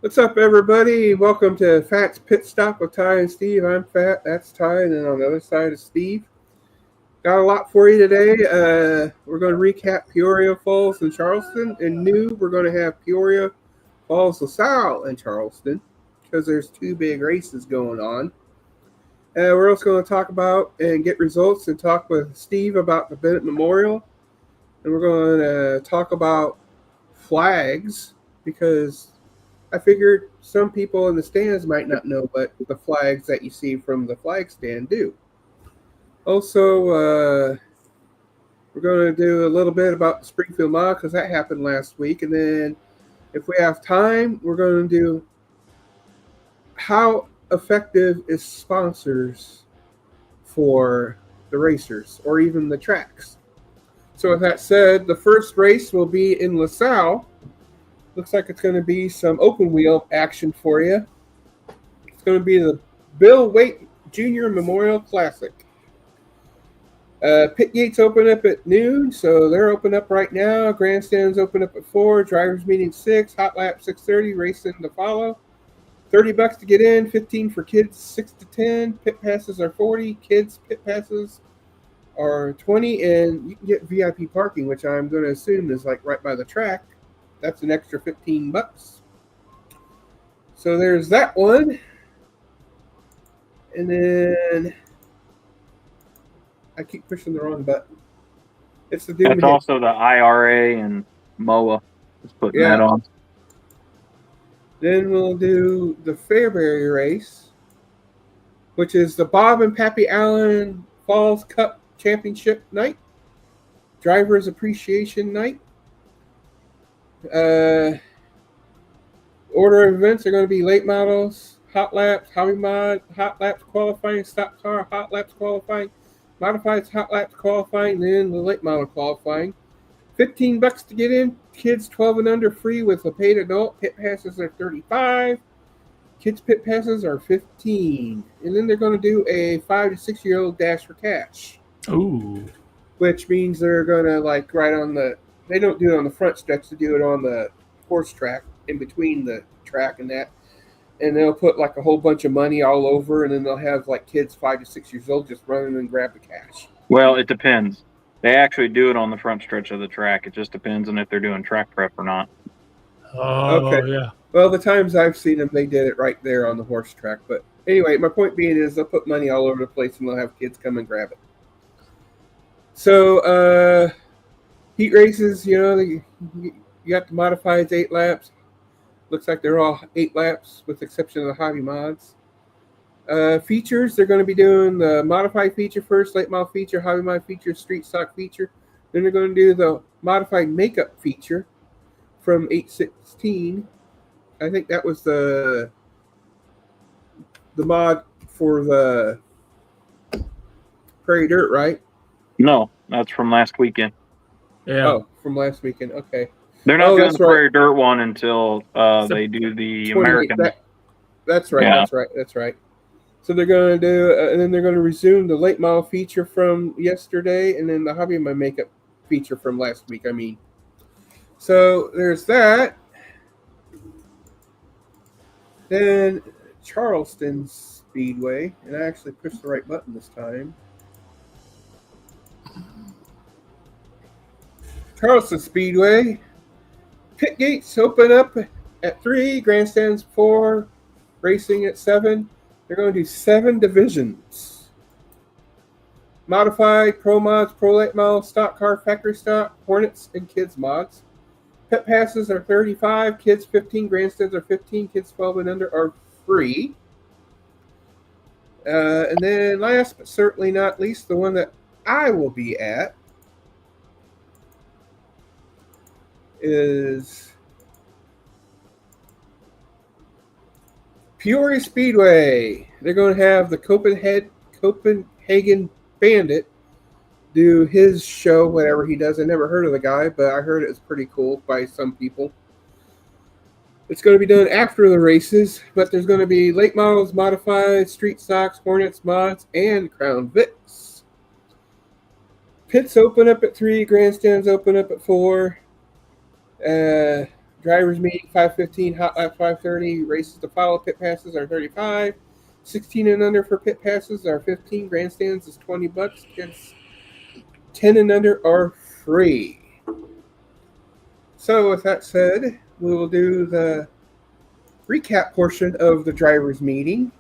What's up, everybody? Welcome to Phat's Pit Stop with Ty and Steve. I'm Phat, that's Ty, and then on the other side is Steve. Got a lot for you today. We're going to recap Peoria Falls and Charleston, and we're going to have Peoria Falls, LaSalle, and Charleston because there's two big races going on. We're also going to talk about and get results and talk with Steve about the Bennett Memorial, and we're going to talk about flags because I figured some people in the stands might not know what the flags that you see from the flag stand do. Also, we're going to do a little bit about the Springfield Mile because that happened last week. And then, if we have time, we're going to do how effective is sponsors for the racers or even the tracks. So, with that said, the first race will be in LaSalle. Looks like it's going to be some open wheel action for you. It's going to be the Bill Waite Jr. Memorial Classic. Pit gates open up at noon, so they're open up right now. Grandstands open up at 4. Drivers meeting 6. Hot lap 6:30. Racing to follow. $30 to get in. 15 for kids 6 to 10. Pit passes are 40. Kids pit passes are 20, and you can get VIP parking, which I'm going to assume is like right by the track. That's an extra $15. So there's that one. And then I keep pushing the wrong button. It's the That's also the IRA and MOA. Just putting that on. Then we'll do the Fairbury race, which is the Bob and Pappy Allen Falls Cup Championship night. Drivers Appreciation night. Order of events are going to be late models, hot laps, hobby mod, hot laps qualifying, stock car, hot laps qualifying, modifieds, hot laps qualifying, then the late model qualifying. $15 to get in. Kids 12 and under free with a paid adult. Pit passes are $35. Kids pit passes are $15. And then they're going to do a 5 to 6 year old dash for cash. Ooh. Which means they're going to right on the. They don't do it on the front stretch. They do it on the horse track in between the track and that. And they'll put like a whole bunch of money all over, and then they'll have like kids 5 to 6 years old just running and grab the cash. Well, it depends. They actually do it on the front stretch of the track. It just depends on if they're doing track prep or not. Oh, okay. Yeah. Well, the times I've seen them, they did it right there on the horse track. But anyway, my point being is they'll put money all over the place and they'll have kids come and grab it. So, heat races, you got the modifieds 8 laps. Looks like they're all 8 laps with the exception of the hobby mods. Features, they're going to be doing the modified feature first, late model feature, hobby mod feature, street stock feature. Then they're going to do the modified makeup feature from 816. I think that was the mod for the Prairie Dirt, right? No, that's from last weekend. Yeah. Oh, from last weekend. Okay. They're not doing the Prairie Dirt one until they do the American. That's right. Yeah. That's right. So they're going to do, and then they're going to resume the late model feature from yesterday, and then the hobby mod makeup feature from last week. So there's that. Then Charleston Speedway, and I actually pushed the right button this time. Charleston Speedway, pit gates open up at 3, grandstands 4, racing at 7. They're going to do 7 divisions. Modified, Pro Mods, Pro Late Model, Stock Car, Factory Stock, Hornets, and Kids Mods. Pit passes are $35, kids 15, grandstands are 15, kids 12 and under are free. And then last but certainly not least, the one that I will be at is Peoria Speedway. They're going to have the Copenhagen Bandit do his show, whatever he does. I never heard of the guy, but I heard it was pretty cool by some people. It's going to be done after the races, but there's going to be late models, modified, street stocks, Hornets, mods, and Crown Vics. Pits open up at 3, grandstands open up at 4. Drivers meeting 5:15, hot lap 5:30, races to follow, pit passes are 35. 16 and under for pit passes are 15. Grandstands is $20. Kids 10 and under are free. So with that said, we will do the recap portion of the drivers meeting.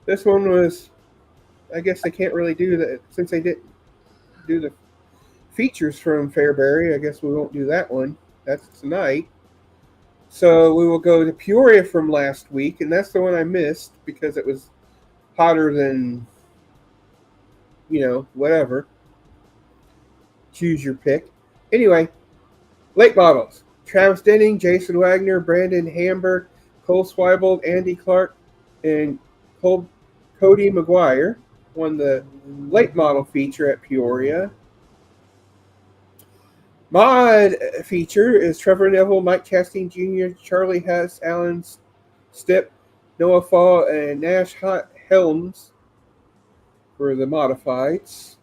This one was, I guess they can't really do that since they didn't do the features from Fairbury. I guess we won't do that one. That's tonight. So we will go to Peoria from last week, and that's the one I missed because it was hotter than, whatever. Choose your pick. Anyway, late models. Travis Denning, Jason Wagner, Brandon Hamburg, Cole Swibold, Andy Clark, and Cody McGuire won the late model feature at Peoria. Mod feature is Trevor Neville, Mike Chastain Jr., Charlie Hess, Alan Stipp, Noah Fall, and Nash Helms for the modifieds.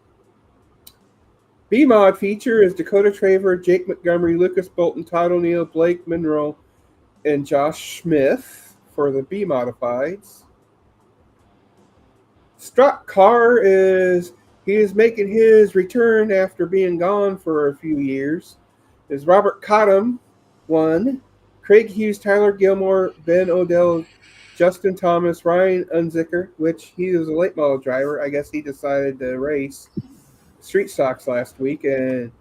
B-Mod feature is Dakota Traver, Jake Montgomery, Lucas Bolton, Todd O'Neill, Blake Monroe, and Josh Smith for the B-Modifieds. Stock car he is making his return after being gone for a few years. Is Robert Cottam, 1. Craig Hughes, Tyler Gilmore, Ben Odell, Justin Thomas, Ryan Unzicker, which he was a late model driver. I guess he decided to race street stocks last week. And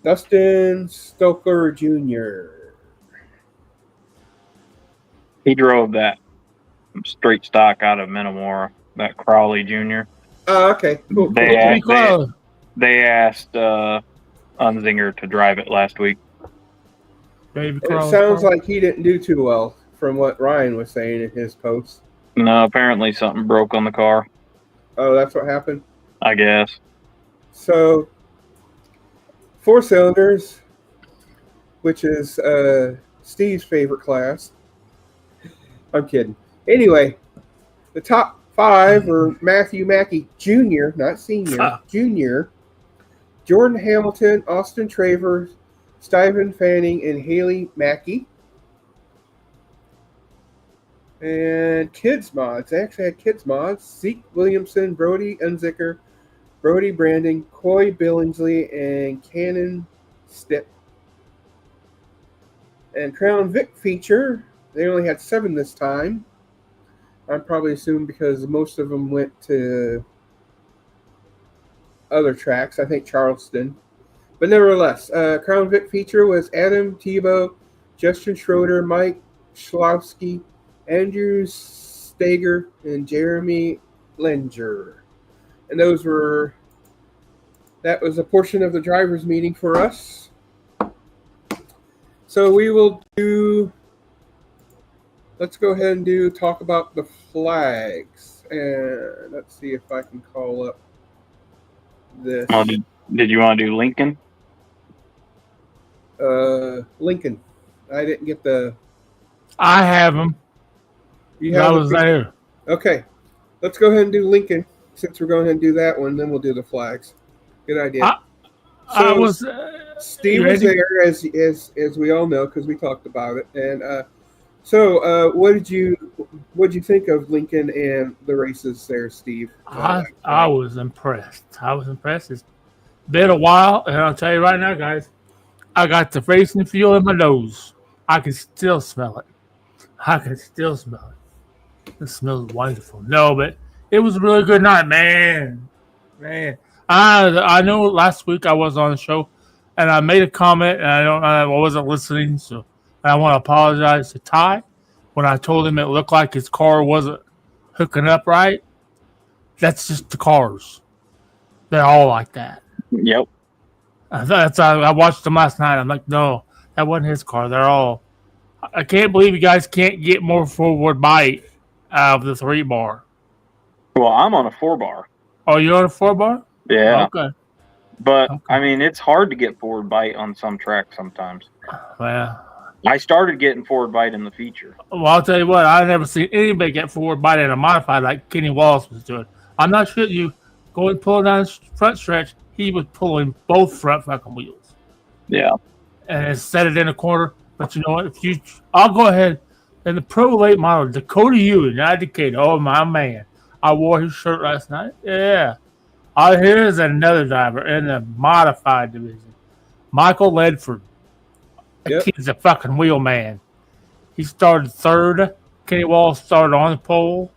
Dustin Stoker Jr. He drove that straight stock out of Metamora, that Crowley Jr. Oh, okay. Cool. They asked Unzinger to drive it last week. Baby it sounds like he didn't do too well from what Ryan was saying in his post. No, apparently something broke on the car. Oh, that's what happened? I guess. So, 4 cylinders, which is Steve's favorite class. I'm kidding. Anyway, the top 5 are Matthew Mackey Jr., not Senior, Jr., Jordan Hamilton, Austin Travers, Stephen Fanning, and Haley Mackey. And kids mods. They actually had kids mods. Zeke Williamson, Brody Unzicker, Brody Brandon, Coy Billingsley, and Cannon Stipp. And Crown Vic feature, they only had 7 this time. I'm probably assuming because most of them went to other tracks. I think Charleston. But nevertheless, Crown Vic feature was Adam Tebow, Justin Schroeder, Mike Schlowski, Andrew Stager, and Jeremy Lenger. And that was a portion of the drivers' meeting for us. So we will let's go ahead and talk about the flags. And let's see if I can call up this. Oh, did you want to do Lincoln? Lincoln. I didn't get the... I have them. I was there. Okay. Let's go ahead and do Lincoln. Since we're going ahead and do that one, then we'll do the flags. Good idea. Steve was there, as we all know, because we talked about it. And so, what did you think of Lincoln and the races there, Steve? I was impressed. It's been a while, and I'll tell you right now, guys, I got the racing fuel in my nose. I can still smell it. It smells wonderful. No, but it was a really good night, man. I know last week I was on the show, and I made a comment, and I wasn't listening, so I want to apologize to Ty when I told him it looked like his car wasn't hooking up right. That's just the cars. They're all like that. Yep. I watched them last night. I'm like, no, that wasn't his car. They're all. I can't believe you guys can't get more forward bite out of the 3-bar. Well, I'm on a 4-bar. Oh, you're on a 4-bar? Yeah. Okay. But, okay. I mean, it's hard to get forward bite on some tracks sometimes. Well, I started getting forward bite in the feature. Well, I'll tell you what, I've never seen anybody get forward bite in a modified like Kenny Wallace was doing. I'm not sure you pulling down the front stretch, he was pulling both front fucking wheels. Yeah. and set it in a corner. But you know what? I'll go ahead. And the pro late model, Dakota Ewing, not Decatur. Oh, my man. I wore his shirt last night. Yeah. Here's another driver in the modified division. Michael Ledford. That kid's a fucking wheel man. He started third. Kenny Wallace started on the pole.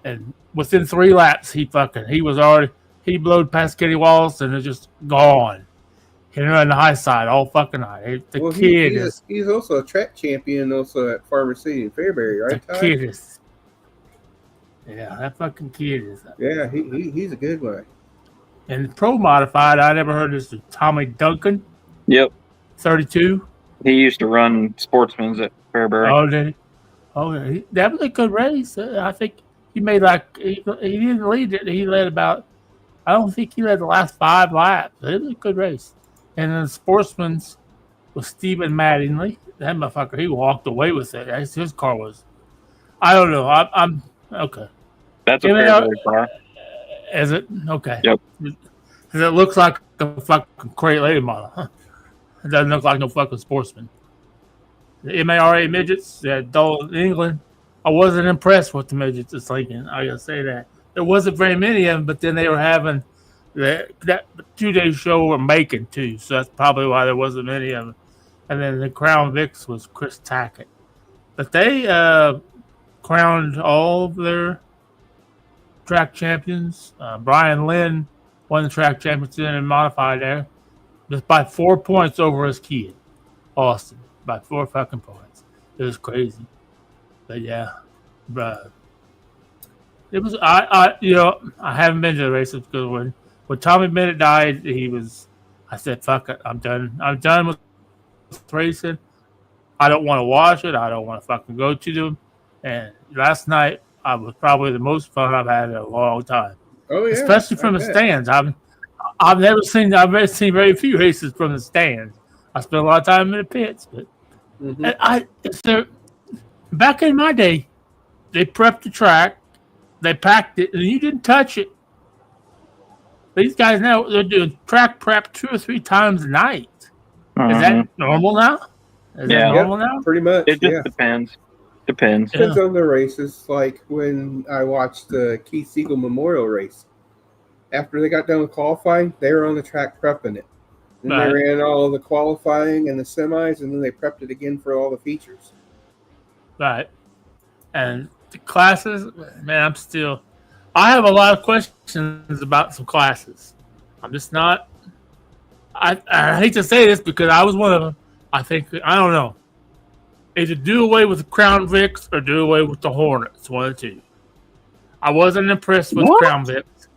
And within 3 laps, he blowed past Kenny Wallace and is just gone. He ran the high side all fucking night. He's also a track champion also at Farmer City in Fairbury, right? The kid is. Yeah, that fucking kid is. Yeah, he's a good one. And the pro modified, I never heard this. Tommy Duncan. Yep. 32. He used to run Sportsman's at Fairbury. Oh, did he? Oh, yeah. That was a good race. I think he made he didn't lead it. He led about, I don't think he led the last 5 laps. It was a good race. And then the Sportsman's was Stephen Mattingly. That motherfucker, he walked away with it. His car was, I don't know. I'm okay. That's a Fairbury car. Is it? Okay. Yep. Because it looks like a fucking crate lady model. Huh? It doesn't look like no fucking Sportsman. The MARA midgets at Dull, England. I wasn't impressed with the midgets at Lincoln. I gotta say that. There wasn't very many of them, but then they were having that 2-day show were making too, so that's probably why there wasn't many of them. And then the Crown Vics was Chris Tackett. But they crowned all of their track champions. Brian Lynn won the track championship and modified there. Just by 4 points over his kid, Austin. By 4 fucking points. It was crazy. But yeah, bruh. It was I haven't been to the races because when Tommy Bennett died, I said, fuck it, I'm done. I'm done with racing. I don't want to watch it. I don't want to fucking go to them. And last night I was probably the most fun I've had in a long time. Oh yeah, especially from the stands. I've never seen very few races from the stands. I spent a lot of time in the pits, but back in my day, they prepped the track, they packed it, and you didn't touch it. These guys now, they're doing track prep 2 or 3 times a night. Is that normal now? Is that normal now? Pretty much. It just depends. Depends on the races. Like when I watched the Keith Siegel Memorial race, after they got done with qualifying, they were on the track prepping it. And they ran all the qualifying and the semis, and then they prepped it again for all the features. Right. And the classes, man, I have a lot of questions about some classes. I'm just not, I hate to say this because I was one of them. I don't know. Either do away with the Crown Vics or do away with the Hornets, one or two. I wasn't impressed with the Crown Vics.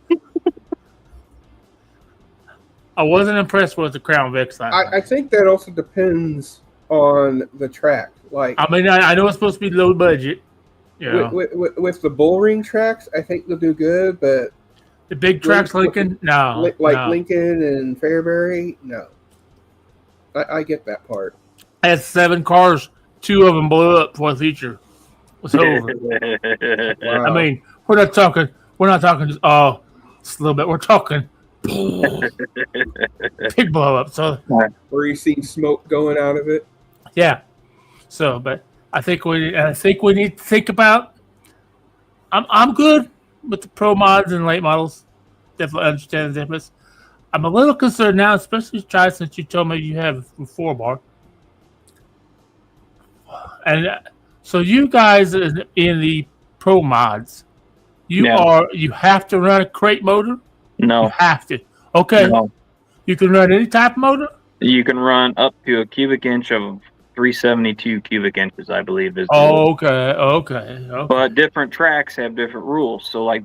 I wasn't impressed with the Crown Vics. I think that also depends on the track. Like, I mean, I know it's supposed to be low budget. With the bullring tracks, I think they'll do good, but the big tracks, Lincoln, no. Lincoln and Fairbury, no. I get that part. I had 7 cars, 2 of them blew up before the feature was over. Wow. I mean, we're not talking just, just a little bit. We're talking big blow up. So where you see smoke going out of it. Yeah. So, but I think we need to think about. I'm good with the pro mods and late models. Definitely understand the difference. I'm a little concerned now, especially since you told me you have a 4-bar. And so you guys in the pro mods, you have to run a crate motor? No. You have to. Okay. No. You can run any type of motor? You can run up to a cubic inch of 372 cubic inches, I believe. Okay. But different tracks have different rules. So like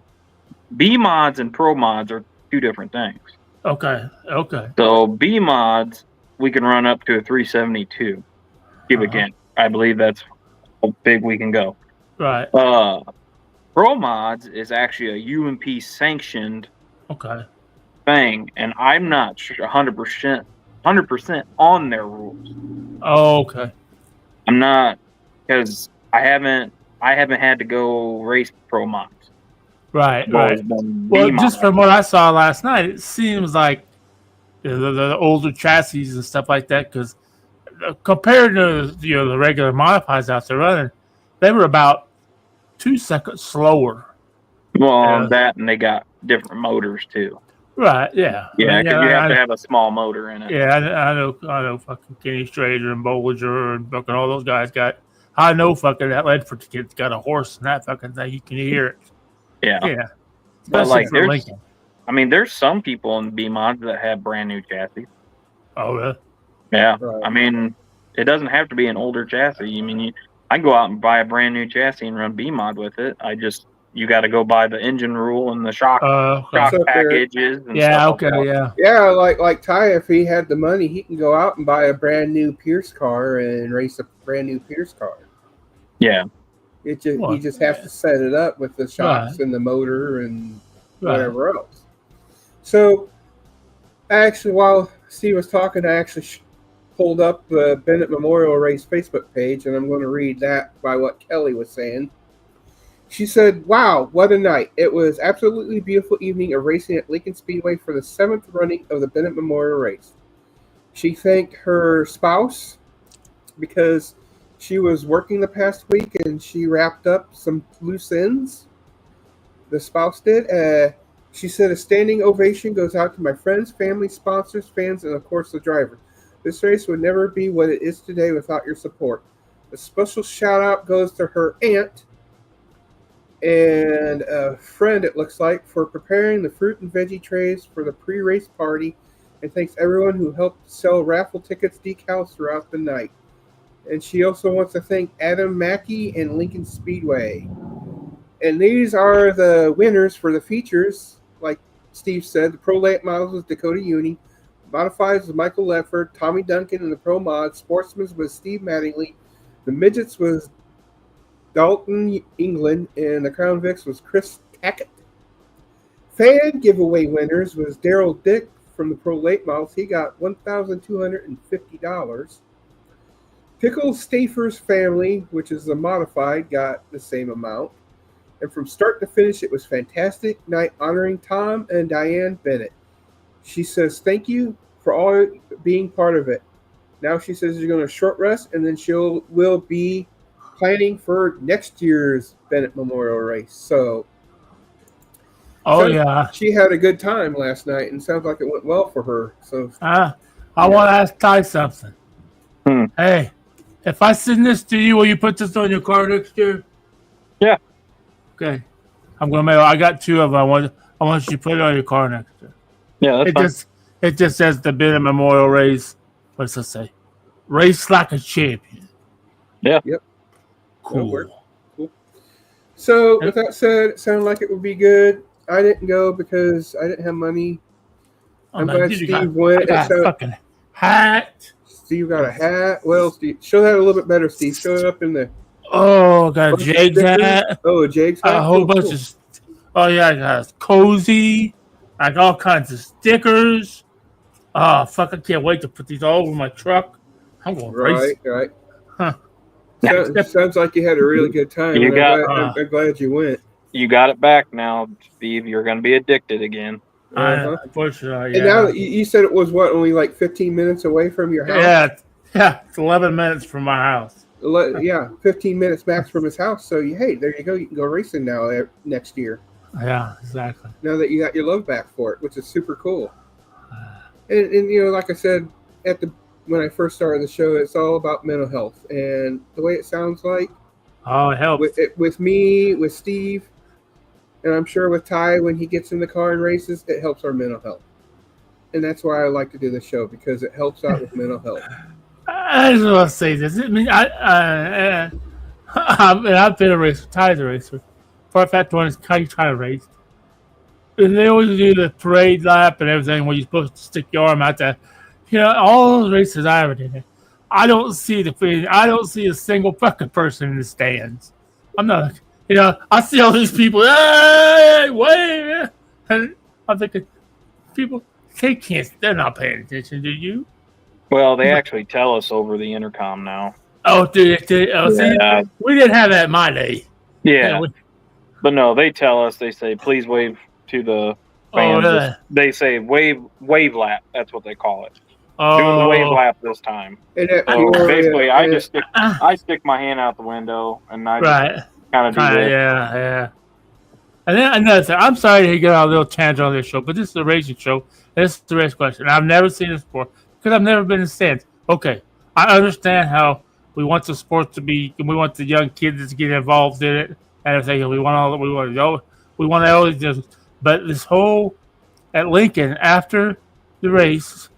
B mods and pro mods are 2 different things. Okay. So B mods, we can run up to a 372 cubic inch. I believe that's how big we can go. Right. Pro mods is actually a UMP sanctioned thing, and I'm not sure 100% on their rules. Okay. I'm not, because I haven't had to go race pro mods. Right. Well, just from what I saw last night, it seems like the older chassis and stuff like that, because compared to the regular modifieds out there running, they were about 2 seconds slower. Well, that and they got different motors too. Right? Yeah. Yeah, because you have to have a small motor in it. Yeah, I know. Fucking Kenny Strader and Bollinger and fucking all those guys got. I know fucking that Ledford kid's got a horse and that fucking thing. You can hear it. Yeah. But like, there's some people in B mods that have brand new chassis. Oh, really? Yeah. Right. I mean, it doesn't have to be an older chassis. I mean, I can go out and buy a brand new chassis and run B mod with it. You got to go buy the engine rule and the shock packages. And stuff Yeah, like Ty, if he had the money, he can go out and buy a brand new Pierce car and race a brand new Pierce car. Yeah. He just has to set it up with the shocks and the motor and whatever else. So, actually, while Steve was talking, I actually pulled up the Bennett Memorial Race Facebook page, and I'm going to read that by what Kelly was saying. She said, "Wow, what a night. It was absolutely beautiful evening of racing at Lincoln Speedway for the 7th running of the Bennett Memorial Race." She thanked her spouse because she was working the past week and she wrapped up some loose ends. The spouse did. She said, "A standing ovation goes out to my friends, family, sponsors, fans, and of course the driver. This race would never be what it is today without your support." A special shout out goes to her aunt and a friend, it looks like, for preparing the fruit and veggie trays for the pre-race party, and thanks everyone who helped sell raffle tickets, decals throughout the night. And she also wants to thank Adam Mackey and Lincoln Speedway. And these are the winners for the features. Like Steve said, the Pro Late Models was Dakota Uni, Modifieds was Michael Leffert, Tommy Duncan, and the Pro Mod. Sportsmen's was Steve Mattingly. The Midgets was Dalton England, and the Crown Vics was Chris Tackett. Fan giveaway winners was Daryl Dick from the Pro Late Models. He got $1,250. Pickle Stafer's family, which is the modified, got the same amount. And from start to finish, it was fantastic night honoring Tom and Diane Bennett. She says, "Thank you for all being part of it." Now she says you're going to short rest, and then will be planning for next year's Bennett Memorial Race. So, she had a good time last night, and sounds like it went well for her. So, I want to ask Ty something. Hey, if I send this to you, will you put this on your car next year? Yeah. Okay. I'm gonna mail. I got 2 of them. I want you to put it on your car next year. Yeah, that's it just says the Bennett Memorial Race. What's it say? Race like a champion. Yeah. Yep. Cool. So with that said, it sounded like it would be good. I didn't go because I didn't have money. I'm glad Steve went. I got a fucking hat. Steve got a hat. Well, Steve, show that a little bit better, Steve. Show it up in the. Oh, got a Jake's hat. Oh, a Jake's hat. A whole bunch of. Oh yeah, I got a cozy. I got all kinds of stickers. Oh fuck! I can't wait to put these all over my truck. I'm going crazy. Right. Huh. Sounds like you had a really good time. I'm glad you went. You got it back now, Steve. You're going to be addicted again. Unfortunately, And now you said it was only like 15 minutes away from your house? Yeah, it's 11 minutes from my house. 15 minutes max from his house. So, hey, there you go. You can go racing now next year. Yeah, exactly. Now that you got your love back for it, which is super cool. And like I said when I first started the show, it's all about mental health. And the way it sounds like, it helps. With me, with Steve, and I'm sure with Ty, when he gets in the car and races, it helps our mental health. And that's why I like to do the show, because it helps out with mental health. I just want to say this. I mean, I've been a racer. Ty's a racer. Phat one is kind of raced. And they always do the parade lap and everything where you're supposed to stick your arm out there. All those races I ever did, I don't see a single fucking person in the stands. I'm not, I see all these people, hey, wait, and I'm thinking, people, they're not paying attention to you. Well, they actually tell us over the intercom now. Oh, see, we didn't have that in my day. Yeah. But no, they tell us, they say, please wave to the fans. Oh, really? They say wave lap. That's what they call it. Doing the wave lap this time. So basically, I stick my hand out the window and I just kind of do this. Yeah. And then another thing, I'm sorry to get on a little tangent on this show, but this is a racing show. This is the race question. I've never seen this before because I've never been in the stands. Okay, I understand how we want the sport to be, we want the young kids to get involved in it and everything. We want all these, but this whole at Lincoln after the race,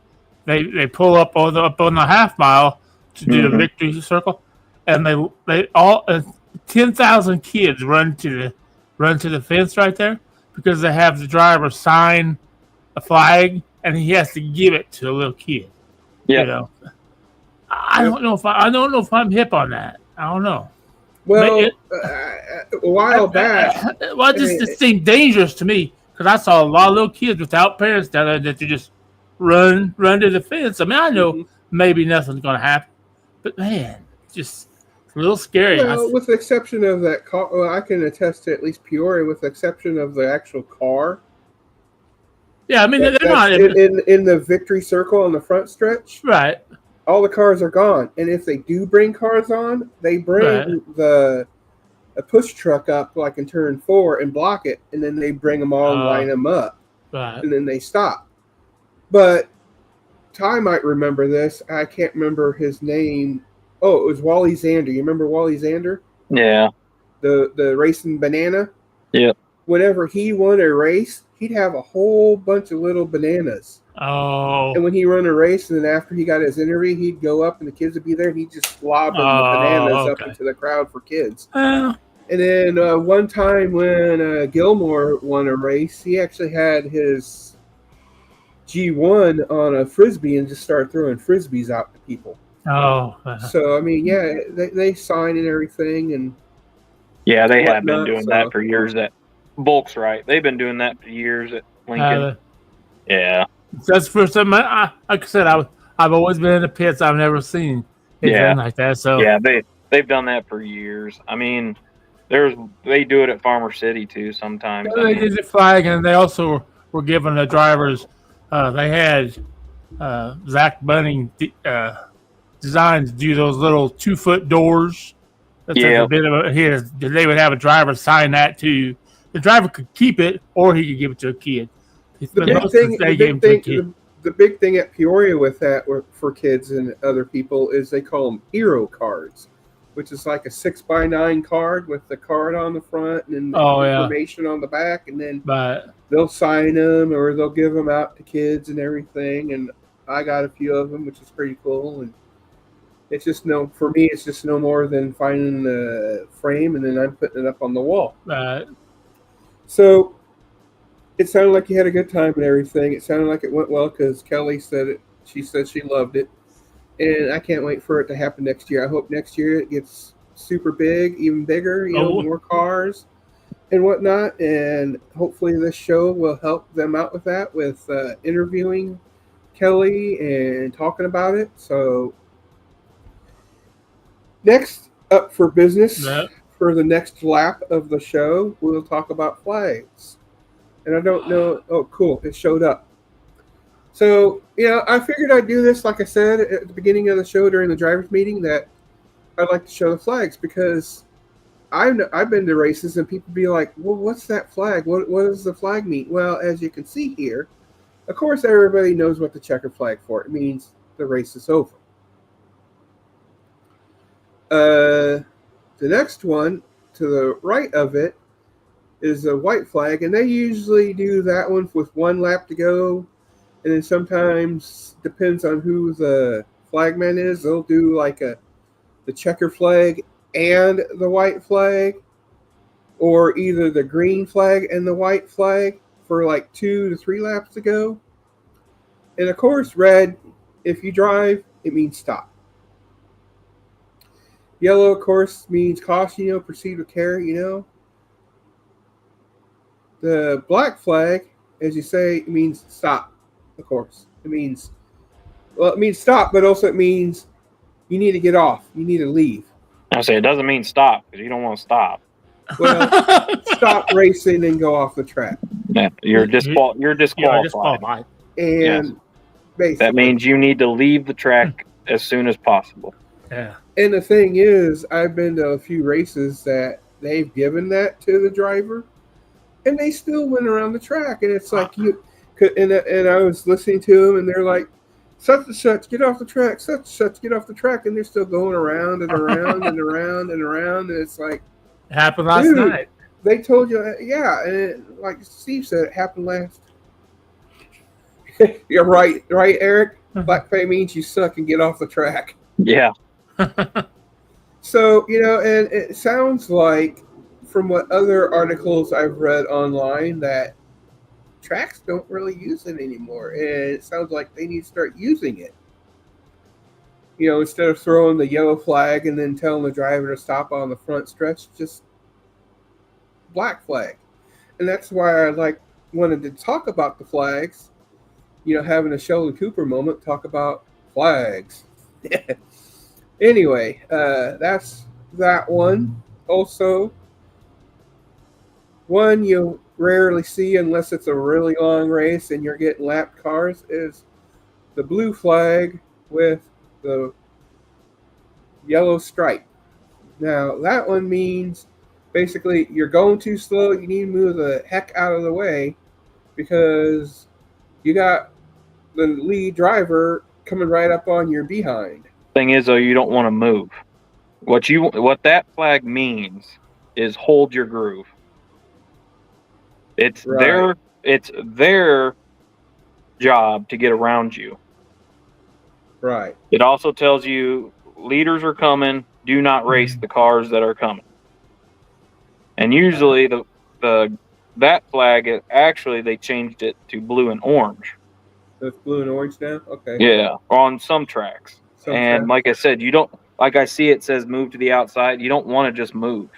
they pull up on the half mile to do the victory circle, and they all 10,000 kids run to the fence right there because they have the driver sign a flag and he has to give it to a little kid. Yeah. You know, I don't know if I'm hip on that. I don't know. Well, a while back. Well, it seemed dangerous to me because I saw a lot of little kids without parents down there that you just run to the fence. I mean, I know maybe nothing's going to happen, but man, just a little scary. Well, with the exception of that car, well, I can attest to at least Peoria, with the exception of the actual car. Yeah, I mean, they're not in the victory circle on the front stretch. Right. All the cars are gone, and if they do bring cars on, they bring a push truck up like in turn 4 and block it, and then they bring them all and line them up, and then they stop. But Ty might remember this. I can't remember his name. Oh, it was Wally Zander. You remember Wally Zander? Yeah. The racing banana? Yeah. Whenever he won a race, he'd have a whole bunch of little bananas. Oh. And when he run a race, and then after he got his interview, he'd go up and the kids would be there, and he'd just lob the bananas up into the crowd for kids. And then one time when Gilmore won a race, he actually had his G1 on a Frisbee and just started throwing Frisbees out to people. Oh. So, I mean, yeah, they sign and everything. And yeah, they have been doing that for years. That Volk's right. They've been doing that for years at Lincoln. Yeah. That's the first time. Like I said, I've always been in the pits. I've never seen anything like that. So yeah, they've done that for years. I mean, they do it at Farmer City too sometimes. They did the flag, and they also were giving the drivers. They had Zach Bunning designed to do those little 2-foot doors. That's a bit of they would have a driver sign that too. The driver could keep it, or he could give it to a kid. The big thing at Peoria with that for kids and other people is they call them hero cards, which is like a 6x9 card with the card on the front and information on the back, and then they'll sign them or they'll give them out to kids and everything. And I got a few of them, which is pretty cool. And it's just for me, it's just no more than finding the frame and then I'm putting it up on the wall. So it sounded like you had a good time and everything. It sounded like it went well because Kelly said it. She said she loved it. And I can't wait for it to happen next year. I hope next year it gets super big, even bigger, more cars and whatnot. And hopefully this show will help them out with that, with interviewing Kelly and talking about it. So next up for business for the next lap of the show, we'll talk about flags. And I don't know. Oh, cool. It showed up. So, I figured I'd do this, like I said, at the beginning of the show during the driver's meeting, that I'd like to show the flags because I've been to races and people be like, well, what's that flag? What does the flag mean? Well, as you can see here, of course, everybody knows what the checker flag for. It means the race is over. The next one to the right of it is a white flag, and they usually do that one with one lap to go, and then sometimes, depends on who the flagman is, they'll do like the checker flag and the white flag, or either the green flag and the white flag for like 2 to 3 laps to go. And of course, red, if you drive, it means stop. Yellow, of course, means caution, proceed with care, The black flag, as you say, it means stop, of course. It means stop, but also it means you need to get off. You need to leave. I say it doesn't mean stop because you don't want to stop. Well, stop racing and go off the track. Yeah, you're disqualified. And Basically. That means you need to leave the track as soon as possible. Yeah. And the thing is, I've been to a few races that they've given that to the driver, and they still went around the track. And it's like you could, and I was listening to them, and they're like, such and such, get off the track, such and such, get off the track, and they're still going around and around and around and around, and it's like, it happened last night. They told you, yeah, and like Steve said, it happened last. You're right, Eric. Black flag means you suck and get off the track. Yeah. So, and it sounds like from what other articles I've read online that tracks don't really use it anymore. And it sounds like they need to start using it. Instead of throwing the yellow flag and then telling the driver to stop on the front stretch, just black flag. And that's why I wanted to talk about the flags. Having a Sheldon Cooper moment, talk about flags. Anyway, that's that one. Also, one you rarely see unless it's a really long race and you're getting lapped cars is the blue flag with the yellow stripe. Now, that one means basically you're going too slow. You need to move the heck out of the way because you got the lead driver coming right up on your behind. Thing is, though, you don't want to move. What that flag means is hold your groove. It's their job to get around you. Right. It also tells you leaders are coming. Do not race the cars that are coming. And usually that flag actually they changed it to blue and orange. That's blue and orange now? Okay. Yeah, on some tracks. Like I said, you don't, like I see it says move to the outside. You don't want to just move.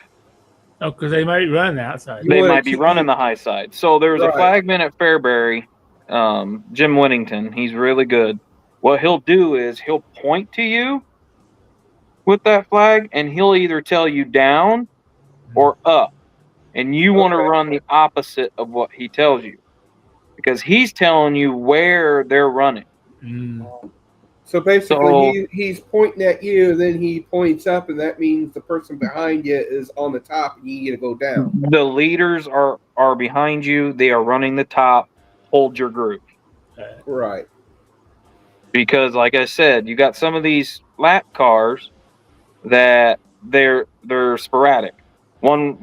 Oh, because they might run the outside. They might be running the high side. So there was a flagman at Fairbury, Jim Whittington. He's really good. What he'll do is he'll point to you with that flag, and he'll either tell you down or up. And you want to run the opposite of what he tells you. Because he's telling you where they're running. So basically, he's pointing at you, then he points up, and that means the person behind you is on the top, and you need to go down. The leaders are behind you. They are running the top. Hold your groove. Right. Because, like I said, you got some of these lap cars that they're sporadic. One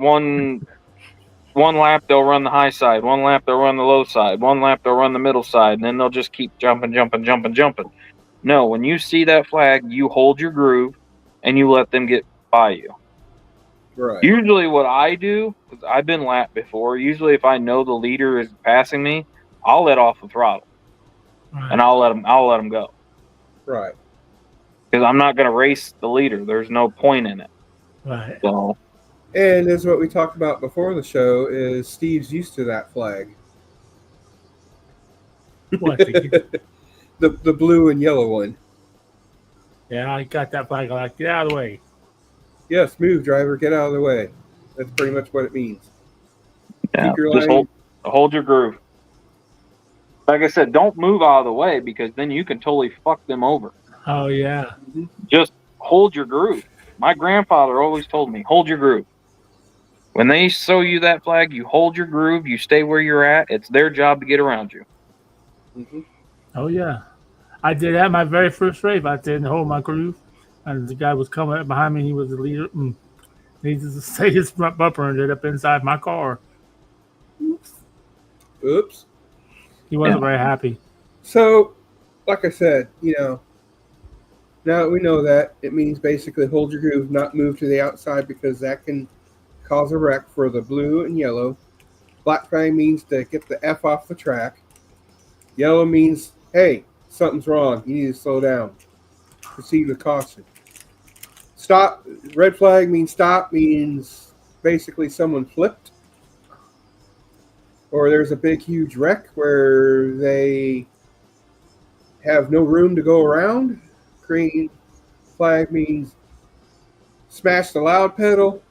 lap they'll run the high side, one lap they'll run the low side, one lap they'll run the middle side, and then they'll just keep jumping. No, when you see that flag, you hold your groove and you let them get by you. Right. Usually what I do, because I've been lapped before, usually if I know the leader is passing me, I'll let off the throttle. Right. And I'll let them go. Right. Because I'm not going to race the leader. There's no point in it. Right. So, and as what we talked about before the show is Steve's used to that flag. What? the blue and yellow one. Yeah, I got that flag. Like, get out of the way. Yes, move, driver. Get out of the way. That's pretty much what it means. Yeah, keep your line. Hold your groove. Like I said, don't move out of the way because then you can totally fuck them over. Oh, yeah. Just hold your groove. My grandfather always told me, hold your groove. When they show you that flag, you hold your groove, you stay where you're at. It's their job to get around you. Mm-hmm. Oh, yeah. I did that my very first race. I didn't hold my groove. And the guy was coming up behind me. He was the leader. He just stayed his front bumper and ended up inside my car. Oops. He wasn't very happy. So, like I said, now that we know that, it means basically hold your groove, not move to the outside because that can cause a wreck for the blue and yellow. Black flag means to get the F off the track. Yellow means, hey, something's wrong. You need to slow down. Proceed with caution. Stop. Red flag means stop, means basically someone flipped. Or there's a big, huge wreck where they have no room to go around. Green flag means smash the loud pedal.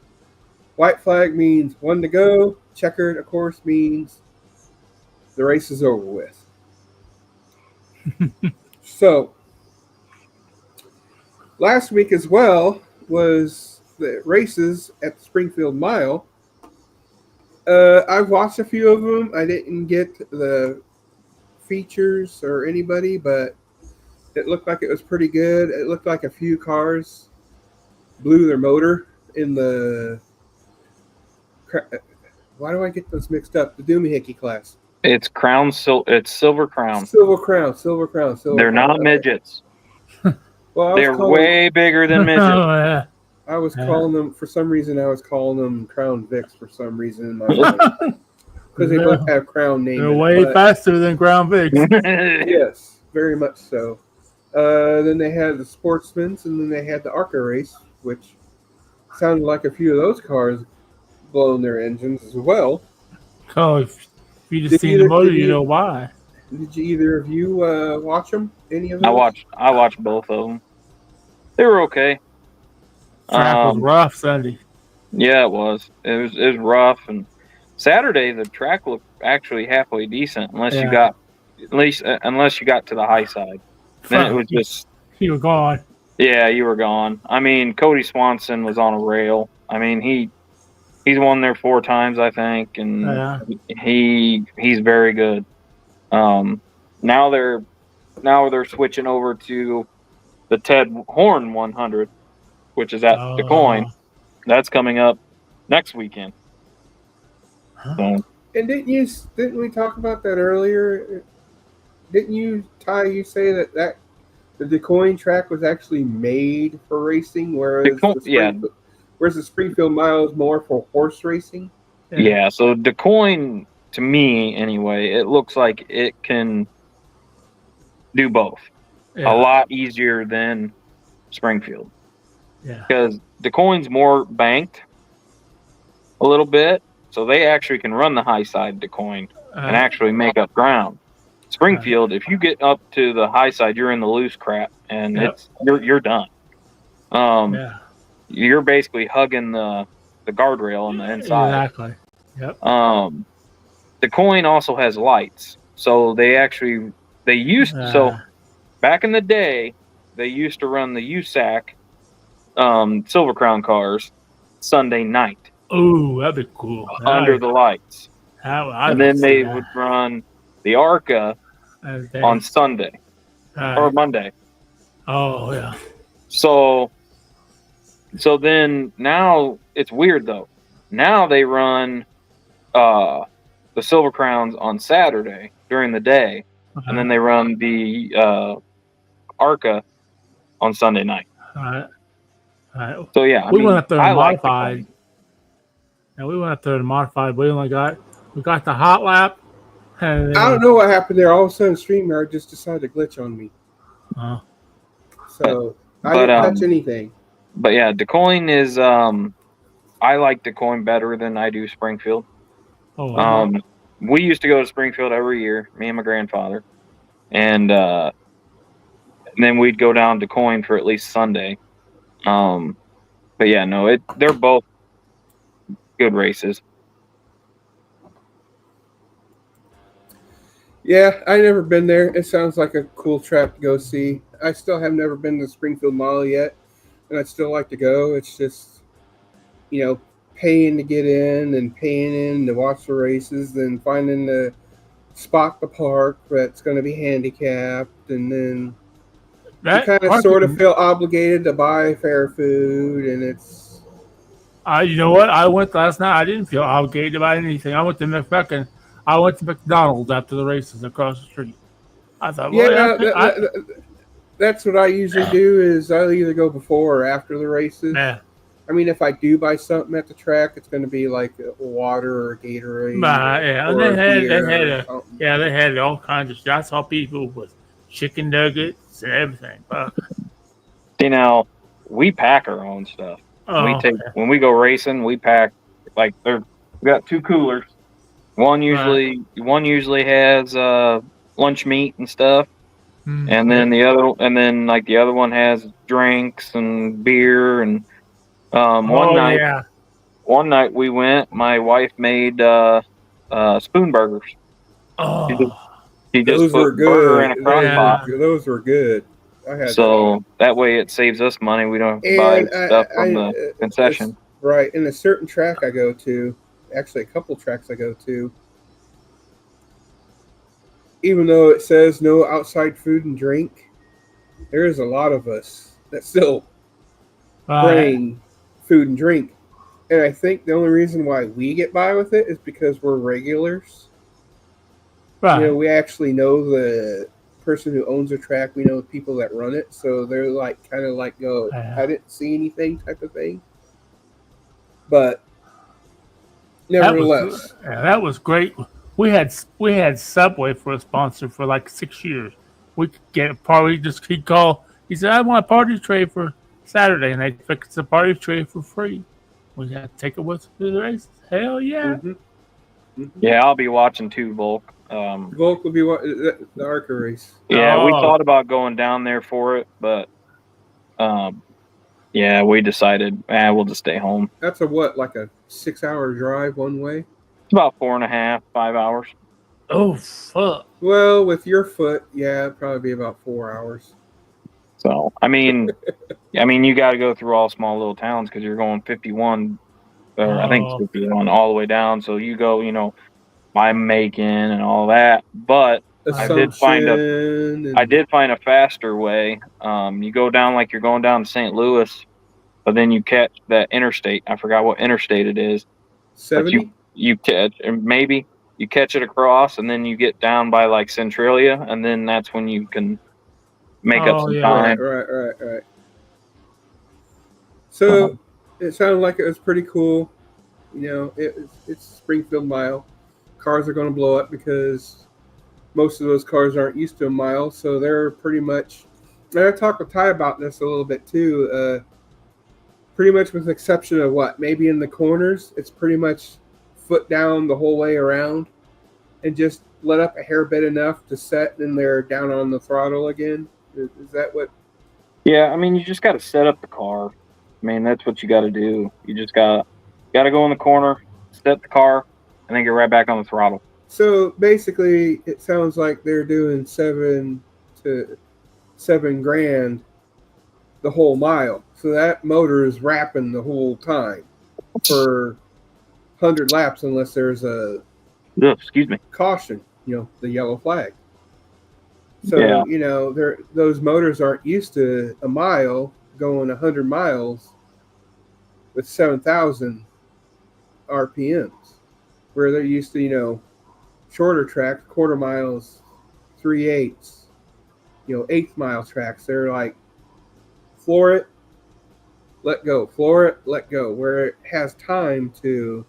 White flag means one to go. Checkered, of course, means the race is over with. So last week as well was the races at the Springfield Mile. I've watched a few of them. I didn't get the features or anybody, but it looked like it was pretty good. It looked like a few cars blew their motor in the. Why do I get those mixed up? The Doomahickey class. It's it's Silver Crown. Silver Crown. They're not midgets. Well, they're way bigger than midgets. Oh, yeah. I was calling them, for some reason, I was calling them Crown Vics for some reason in my mind. Because they both have Crown names. They're way faster than Crown Vics. Yes, very much so. Then they had the Sportsmans, and then they had the ARCA race, which sounded like a few of those cars blowing their engines as well. Oh, if you just seen the motor, you know why. Did you either of you watch them? Any of them? I watched both of them. They were okay. Track was rough Sunday. Yeah, it was. It was rough, and Saturday the track looked actually halfway decent, unless you got to the high side. Then it was just you were gone. Yeah, you were gone. I mean, Cody Swanson was on a rail. I mean, he's won there 4 times, I think, and he's very good. Now they're switching over to the Ted Horn 100, which is at DeCoin. That's coming up next weekend. So. And didn't we talk about that earlier? Didn't you, Ty, say that the DeCoin track was actually made for racing, whereas the Springfield Mile is more for horse racing? Yeah, so DeCoin, to me anyway, it looks like it can do both. A lot easier than Springfield. Yeah. Because DeCoin's more banked a little bit, so they actually can run the high side DeCoin and actually make up ground. Springfield, if you get up to the high side, you're in the loose crap, and you're done. You're basically hugging the guardrail on the inside. Exactly. Yep. DeCoin also has lights, so so back in the day, they used to run the USAC Silver Crown cars Sunday night. Ooh, that'd be cool. Under the lights. And then they would run the ARCA on Sunday or Monday. Oh, yeah. So then now it's weird, though. Now they run the Silver Crowns on Saturday during the day, and then they run the ARCA on Sunday night. All right. So, yeah, we went up there and modified. And we went up there and modified. We got the hot lap. And I don't know what happened there. All of a sudden, StreamYard just decided to glitch on me. So I didn't touch anything. But yeah, DeCoin is. I like DeCoin better than I do Springfield. Oh, wow. We used to go to Springfield every year, me and my grandfather, and then we'd go down to DeCoin for at least Sunday. But yeah, no, they're both good races. Yeah, I never been there. It sounds like a cool track to go see. I still have never been to Springfield Mile yet, and I'd still like to go. It's just, paying to get in and paying in to watch the races, then finding the spot to park that's going to be handicapped, and then you kind of sort of feel obligated to buy fair food, and it's... You know what? I went last night. I didn't feel obligated to buy anything. I went to McDonald's after the races across the street. I thought, that's what I usually do. Is I'll either go before or after the races. Yeah. I mean, if I do buy something at the track, it's going to be like water or Gatorade. They had all kinds of stuff. I saw people with chicken nuggets and everything. We pack our own stuff. Oh, when we go racing, we pack we got 2 coolers. One usually has lunch meat and stuff, and then the other one has drinks and beer and one night we went. My wife made spoon burgers. You just those put were burger in good. a crock pot. Those were good. I had so that way it saves us money. We don't have to buy stuff from the concession. Right. In a certain track I go to, actually a couple tracks I go to, even though it says no outside food and drink, there is a lot of us that still bring food and drink. And I think the only reason why we get by with it is because we're regulars. Right. You know, we actually know the person who owns the track. We know the people that run it. So they're like, kind of like, go, I didn't see anything type of thing. But nevertheless. That was great. We had Subway for a sponsor for like 6 years. We could get a party. He'd call. He said, "I want a party tray for Saturday," and they fixed the party tray for free. We had to take it with us to the races. Hell yeah! Mm-hmm. Mm-hmm. Yeah, I'll be watching too, Volk. Volk will be the ARCA race. Yeah, we thought about going down there for it, but yeah, we decided we'll just stay home. That's like a 6-hour drive one way? It's about 4.5, 5 hours. Oh fuck! Well, with your foot, yeah, it'd probably be about 4 hours. So I mean, you got to go through all small little towns because you're going 51, or I think it's 51 all the way down. So you go, by Macon and all that. But I did find a faster way. You go down like you're going down to St. Louis, but then you catch that interstate. I forgot what interstate it is. 70? But you catch, maybe you catch it across, and then you get down by like Centralia, and then that's when you can make up some time. Right. So it sounded like it was pretty cool. It's Springfield Mile. Cars are going to blow up because most of those cars aren't used to a mile, so they're pretty much. And I talked with Ty about this a little bit too. Pretty much with the exception of maybe in the corners, it's pretty much foot down the whole way around, and just let up a hair bit enough to set, and they're down on the throttle again. Is that what? Yeah, you just got to set up the car. That's what you got to do. You just got to go in the corner, set the car, and then get right back on the throttle. So basically, it sounds like they're doing $7,000 to $7,000 the whole mile. So that motor is wrapping the whole time for 100 laps, unless there's a caution, the yellow flag. So those motors aren't used to a mile going 100 miles with 7,000 RPMs, where they're used to shorter tracks, quarter miles, 3/8, eighth mile tracks. They're like floor it, let go, floor it, let go, where it has time to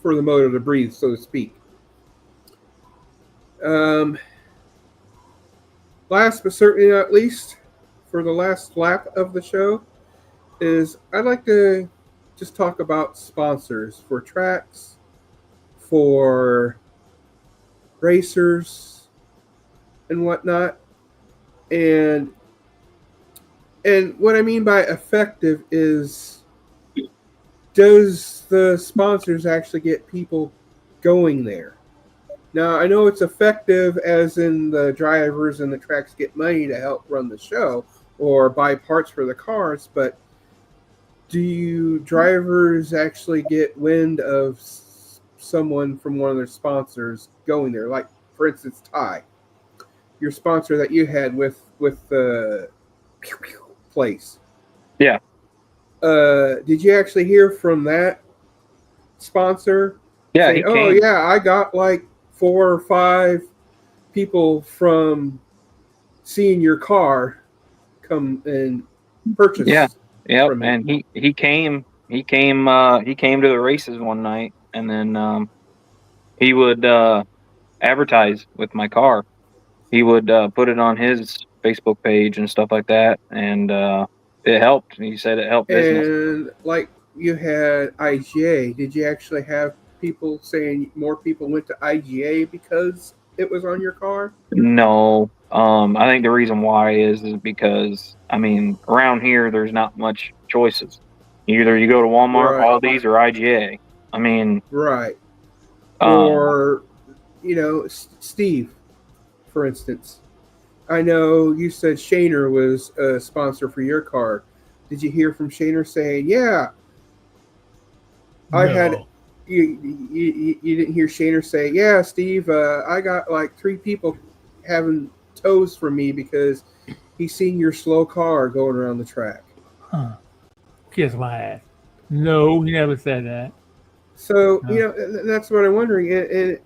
for the motor to breathe, so to speak. Last but certainly not least, for the last lap of the show, is I'd like to just talk about sponsors for tracks, for racers, and whatnot. And what I mean by effective is, does the sponsors actually get people going there? Now, I know it's effective as in the drivers and the tracks get money to help run the show or buy parts for the cars, but do drivers actually get wind of someone from one of their sponsors going there? Like, for instance, Ty, your sponsor that you had with the place. Yeah. Did you actually hear from that sponsor? Yeah. Saying, yeah, I got like 4 or 5 people from seeing your car come and purchase. Yeah. Yep. And he came to the races one night, and then he would advertise with my car. He would put it on his Facebook page and stuff like that, and it helped. He said it helped business. And like you had IGA, did you actually have people saying more people went to IGA because it was on your car? No. I think the reason why is because around here there's not much choices. Either you go to Walmart, Right. Aldi's, or IGA. I mean, right. Or, Steve, for instance. I know you said Shaner was a sponsor for your car. Did you hear from Shaner saying, "Yeah, I had"? No. You didn't hear Shaner say, "Yeah, Steve, I got like 3 people having tows from me because he's seen your slow car going around the track." Huh. Kiss my ass. No, he never said that. So No. that's what I'm wondering.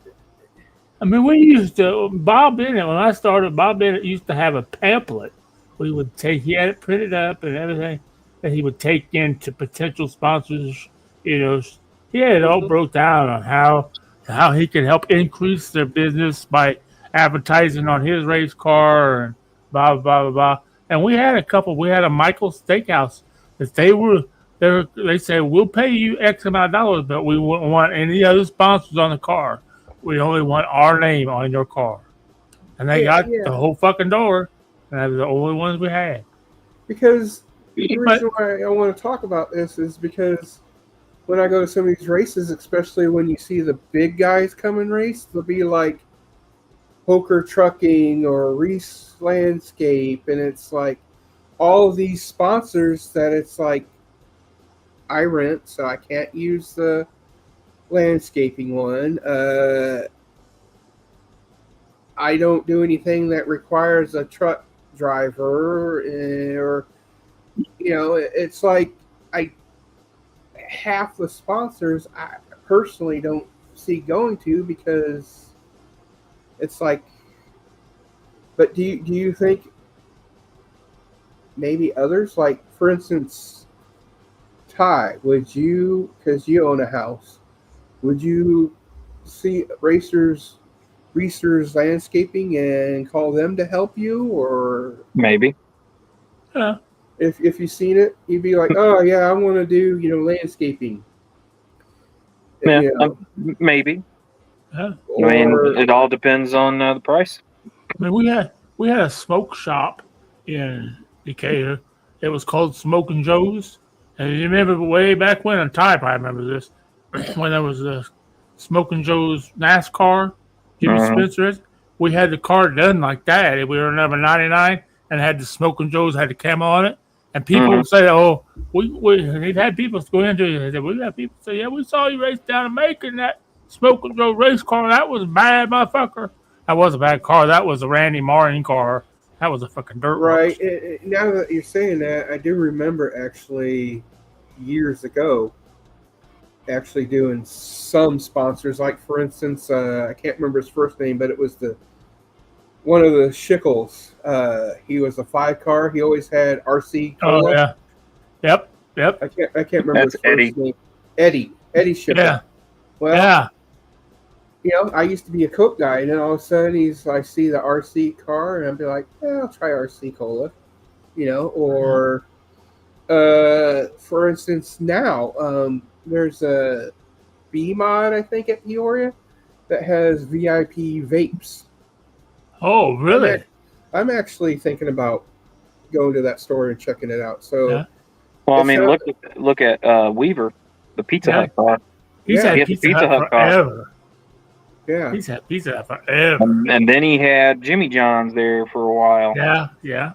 I mean, we used to, Bob Bennett, when I started, Bob Bennett used to have a pamphlet we would take, he had it printed up and everything that he would take into potential sponsors. You know, he had it all Mhm. broke down on how he could help increase their business by advertising on his race car and blah, blah, blah, blah. And we had a couple, we had a Michael's Steakhouse that they said, we'll pay you X amount of dollars, but we wouldn't want any other sponsors on the car. We only want our name on your car. And they got Yeah, the whole fucking door. And that was the only ones we had. because the But reason why I want to talk about this is because when I go to some of these races, especially when you see the big guys come and race, they'll be like Poker Trucking or Reese Landscape, and it's like all of these sponsors that it's like I rent, so I can't use the landscaping one. I don't do anything that requires a truck driver, or it's like I half the sponsors I personally don't see going to because it's like. But do you think maybe others, like for instance, Ty, would you, because you own a house, would you see Reese's Landscaping and call them to help you, or maybe. yeah, if you've seen it, you'd be like, oh yeah, I want to do landscaping, Yeah, you maybe. yeah. I mean, or it all depends on the price. I mean, we had a smoke shop in Decatur. It was called Smoking Joe's. And you remember way back when, and Ty probably remember this, when there was a Smoking Joe's NASCAR, Jimmy Uh-huh. Spencer. We had the car done like that. We were number 99 and had the Smoking Joe's, had the camo on it. And people Uh-huh. would say, oh, they'd had people go into it. They said, we got people say, yeah, we saw you race down in Macon, that Smoking Joe race car. That was a bad, motherfucker. That was a bad car. That was a Randy Martin car. That was a fucking dirt right. works. Now that you're saying that, I do remember actually years ago actually doing some sponsors. Like for instance, I can't remember his first name, but it was the one of the Schickles. He was a 5 car. He always had RC Oh, Cola. yeah. Yep. Yep. I can't remember That's his first name. Eddie Schickle. Yeah. Well, Yeah. I used to be a Coke guy, and then all of a sudden I see the RC car, and I'd be like, yeah, I'll try RC Cola. Or for instance, now there's a B mod, I think, at Peoria that has VIP vapes. Oh, I'm, really? I'm actually thinking about going to that store and checking it out. So Yeah. Well, I it's mean, look at Weaver, the Pizza Yeah. Hut car. He's yeah, He had had the Pizza Pizza Hut Hut car, forever. yeah, He's had Pizza Hut forever. and then he had Jimmy John's there for a while, Yeah. Yeah.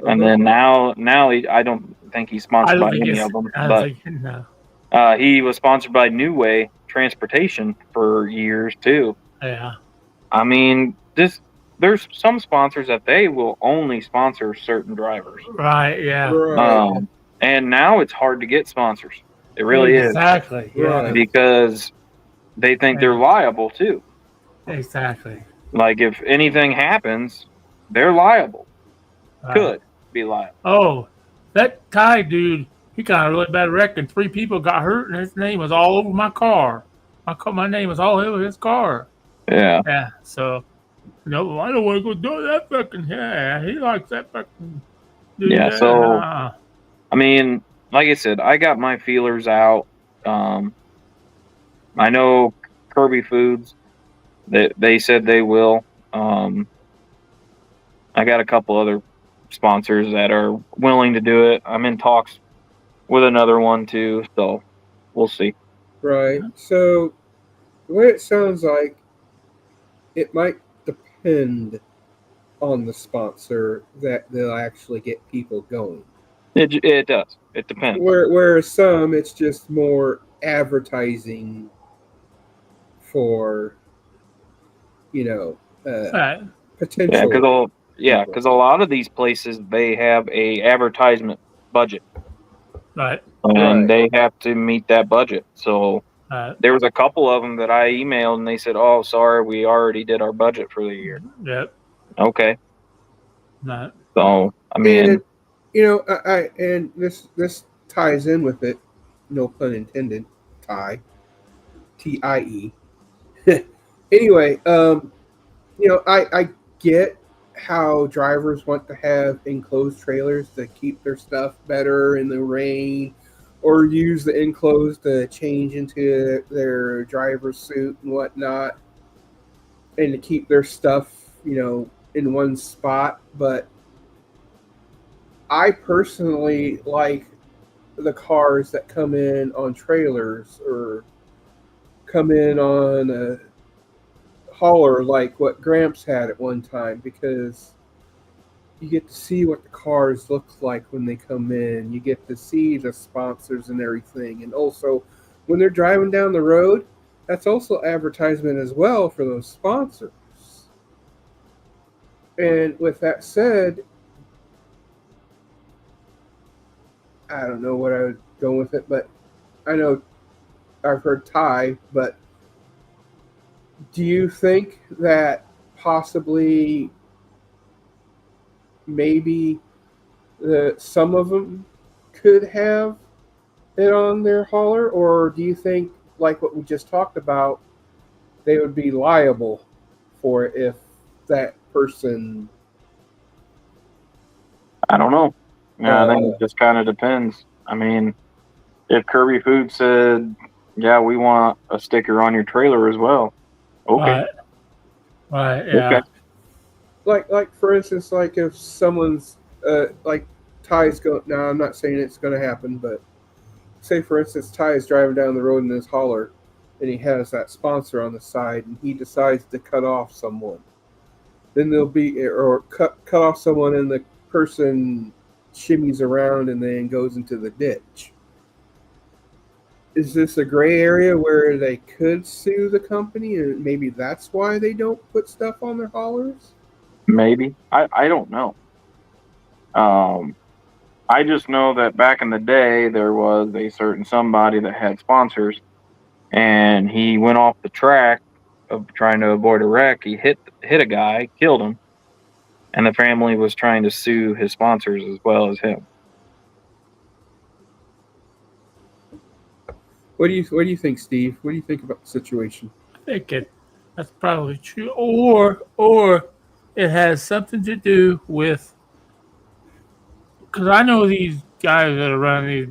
and uh-huh. then now I don't think he's sponsored by any of them, I don't but think, no. he was sponsored by New Way Transportation for years too. Yeah. I mean, there's some sponsors that they will only sponsor certain drivers. Right. Yeah. Right, And now it's hard to get sponsors. It really is, Exactly. Yeah. Right. because they think they're liable too. Exactly. Like if anything happens, they're liable. Right. Could be liable. Oh, that Ty dude, he got a really bad wreck, and 3 people got hurt, and his name was all over my car. My name was all over his car. Yeah. Yeah. So, no, I don't want to go do that fucking. Yeah, he likes that fucking. Dude, Yeah. So I mean, like I said, I got my feelers out. I know Kirby Foods, that they said they will. I got a couple other sponsors that are willing to do it. I'm in talks with another one too. So we'll see. Right. So the way it sounds like, it might depend on the sponsor that they'll actually get people going. It does. It depends. Whereas some, it's just more advertising for, Right. potential. Because a lot of these places they have a advertisement budget, Right. and Right. they have to meet that budget. So Right. there was a couple of them that I emailed, and they said, "Oh, sorry, we already did our budget for the year." Yep. Okay. Right. So I And mean, and this ties in with it, no pun intended, TIE. Anyway, I get how drivers want to have enclosed trailers to keep their stuff better in the rain, or use the enclosed to change into their driver's suit and whatnot, and to keep their stuff, in one spot. But I personally like the cars that come in on trailers or come in on a hauler like what Gramps had at one time, because you get to see what the cars look like when they come in. You get to see the sponsors and everything. And also, when they're driving down the road, that's also advertisement as well for those sponsors. And with that said, I don't know what I would go with it, but I know I've heard Ty, but do you think that possibly maybe some of them could have it on their hauler, or do you think, like what we just talked about, they would be liable for it if that person? I don't know. I think it just kind of depends. I mean, if Kirby Food said, "Yeah, we want a sticker on your trailer as well," okay, Right. Yeah. okay, Like for instance, like if someone's like Ty's going. Now I'm not saying it's going to happen, but say for instance Ty is driving down the road in his hauler, and he has that sponsor on the side, and he decides to cut off someone. Then there'll be, or cut off someone, and the person shimmies around and then goes into the ditch. Is this a gray area where they could sue the company, and maybe that's why they don't put stuff on their haulers? maybe. I don't know. I just know that back in the day there was a certain somebody that had sponsors, and he went off the track of trying to avoid a wreck. He hit a guy, killed him, and the family was trying to sue his sponsors as well as him. What do you think, Steve? What do you think about the situation? I think that's probably true, or it has something to do with, because I know these guys that are running these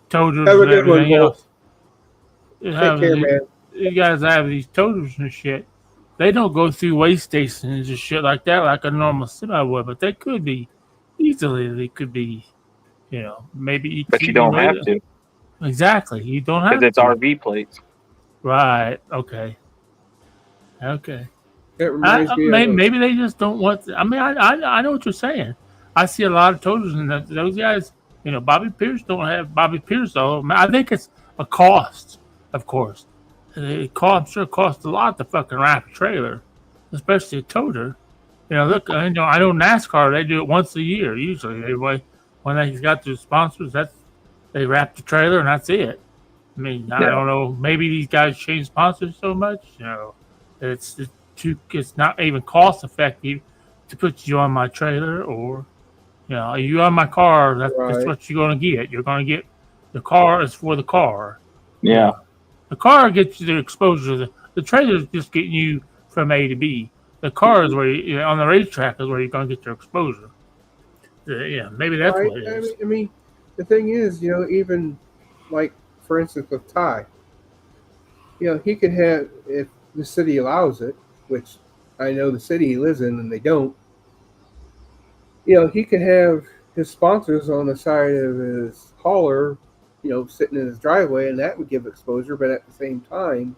toters Have a and good one, everything Bolt. else. They Take have care, man. these guys that have these toters and shit. They don't go through waste stations and shit like that like a normal semi would, but they could be easily. They could be, maybe But you don't have to, Exactly. You don't because have it's to. RV plates. Right. Okay. Okay. It reminds me of Maybe they just don't want. I mean, I know what you're saying. I see a lot of totals, and those guys, Bobby Pierce don't have Bobby Pierce though. I think it's a cost, of course. I'm sure it costs a lot to fucking wrap a trailer, especially a toter. Look, I know NASCAR. They do it once a year usually. When they got their sponsors, they wrap the trailer and that's it. I mean, I Yeah, don't know. Maybe these guys change sponsors so much, it's not even cost effective to put you on my trailer, or you on my car. That's right. what you're going to get. You're going to get the car is for the car. yeah, The car gets you the exposure. The trailer is just getting you from A to B. The car is where on the racetrack is where you're going to get your exposure. Yeah, maybe that's Right. what it is. I mean, the thing is, even like for instance with Ty, he could have, if the city allows it, which I know the city he lives in and they don't. He could have his sponsors on the side of his hauler, sitting in his driveway, and that would give exposure. But at the same time,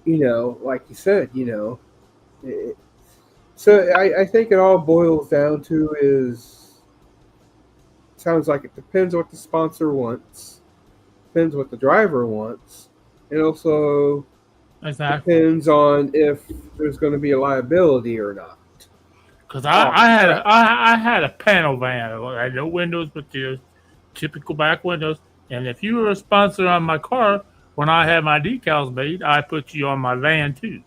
like you said, so I think it all boils down to is sounds like it depends what the sponsor wants, depends what the driver wants, and also depends on if there's going to be a liability or not. Because I had a panel van. I had no windows, but the typical back windows. And if you were a sponsor on my car, when I had my decals made, I put you on my van too.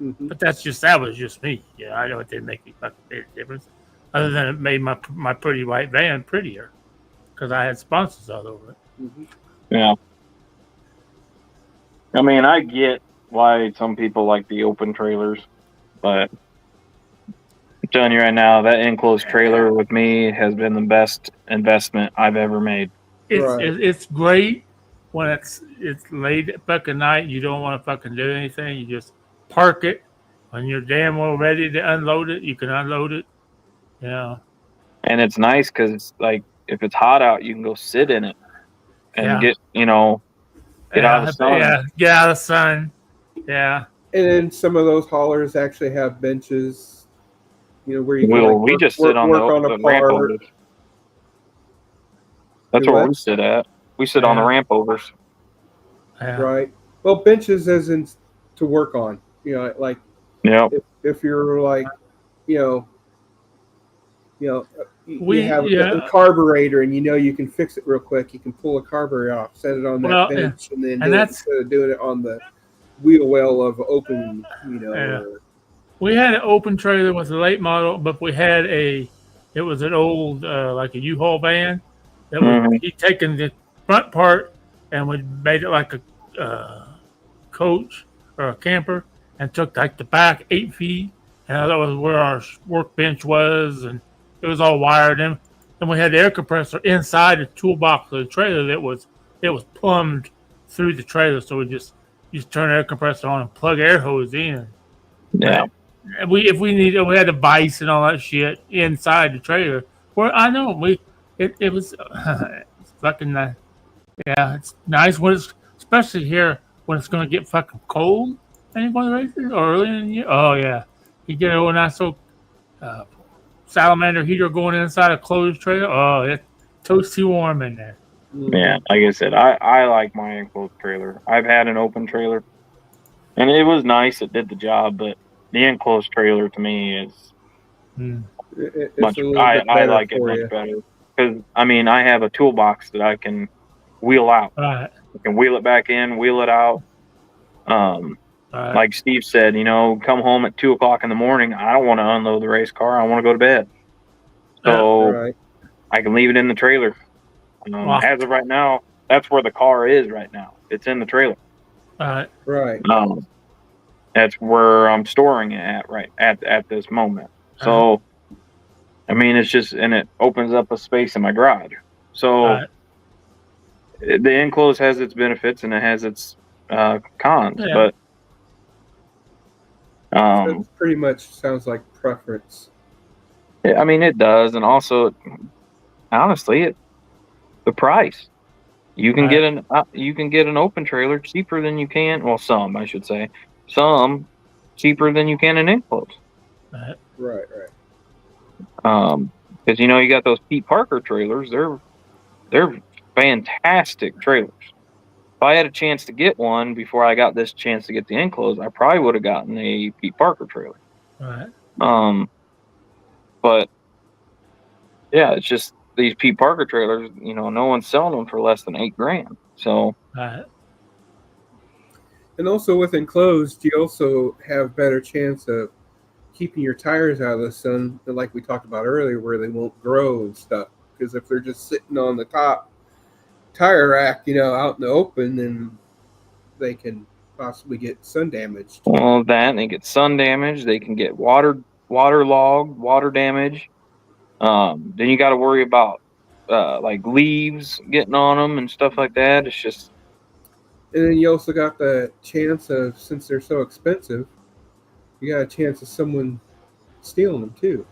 Mm-hmm. But that was just me. Yeah, I know it didn't make a fucking difference, other than it made my pretty white van prettier because I had sponsors all over it. Mm-hmm. Yeah. I mean, I get why some people like the open trailers, but I'm telling you right now, that enclosed trailer with me has been the best investment I've ever made. It's great when it's late at fucking night. You don't want to fucking do anything. You just park it. When you're damn well ready to unload it, you can unload it. Yeah. And it's nice because, like, if it's hot out, you can go sit in it and get out of the sun. Yeah, get out of the sun. Yeah. And then some of those haulers actually have benches, where you can we just sit on the ramp overs. That's where we sit at. We sit on the ramp overs. Yeah. Right. Well, benches as in to work on. Like if you're like, you have a carburetor and you can fix it real quick. You can pull a carburetor off, set it on that bench, and then instead of doing it on the wheel well of open, We had an open trailer with a late model, but we had it was an old, like a U-Haul van that he'd taken the front part and we made it like a coach or a camper and took like the back 8 feet. And that was where our workbench was, and it was all wired in. And we had the air compressor inside the toolbox of the trailer it was plumbed through the trailer. So we just turn the air compressor on and plug air hose in. Yeah. We we had a vise and all that shit inside the trailer. Well, I know it was it's fucking it's nice when it's especially here when it's gonna get fucking cold. Any one of the races or early in the year? Oh yeah, you get a nice little salamander heater going inside a closed trailer. Oh, it's toasty warm in there. Yeah, like I said, I like my enclosed trailer. I've had an open trailer, and it was nice. It did the job, but the enclosed trailer to me is much. I like it much better because I have a toolbox that I can wheel out. Right. I can wheel it back in, wheel it out. Like Steve said, come home at 2:00 in the morning. I don't want to unload the race car. I want to go to bed. So I can leave it in the trailer. As of right now, that's where the car is right now. It's in the trailer. Right. That's where I'm storing it at this moment. So, it's just, and it opens up a space in my garage. So the enclosed has its benefits and it has its cons, but so it pretty much sounds like preference. It does, and also, honestly, the price. You can get an open trailer cheaper than you can. Well, some I should say, some cheaper than you can an enclosed. Right. Because you got those Pete Parker trailers. They're fantastic trailers. If I had a chance to get one before I got this chance to get the enclosed, I probably would have gotten a Pete Parker trailer. Right. But yeah, it's just these Pete Parker trailers. No one's selling them for less than $8,000. So. And also with enclosed, you also have better chance of keeping your tires out of the sun, like we talked about earlier, where they won't grow and stuff. Because if they're just sitting on the top tire rack, out in the open, then they can possibly get sun damage. Well, they get sun damage. They can get waterlogged, water damage. Then you got to worry about like leaves getting on them and stuff like that. It's just. And then you also got the chance of, since they're so expensive, you got a chance of someone stealing them too.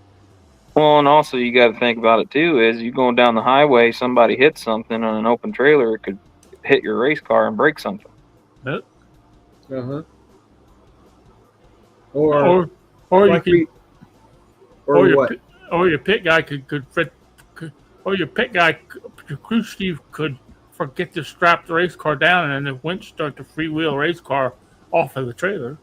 Well, and also you got to think about it too. Is you going down the highway, somebody hits something on an open trailer, it could hit your race car and break something. Yep. Uh-huh. Or like you could, or what? Or your pit guy could or your pit guy, your crew chief could forget to strap the race car down, and then the winch start to freewheel race car off of the trailer.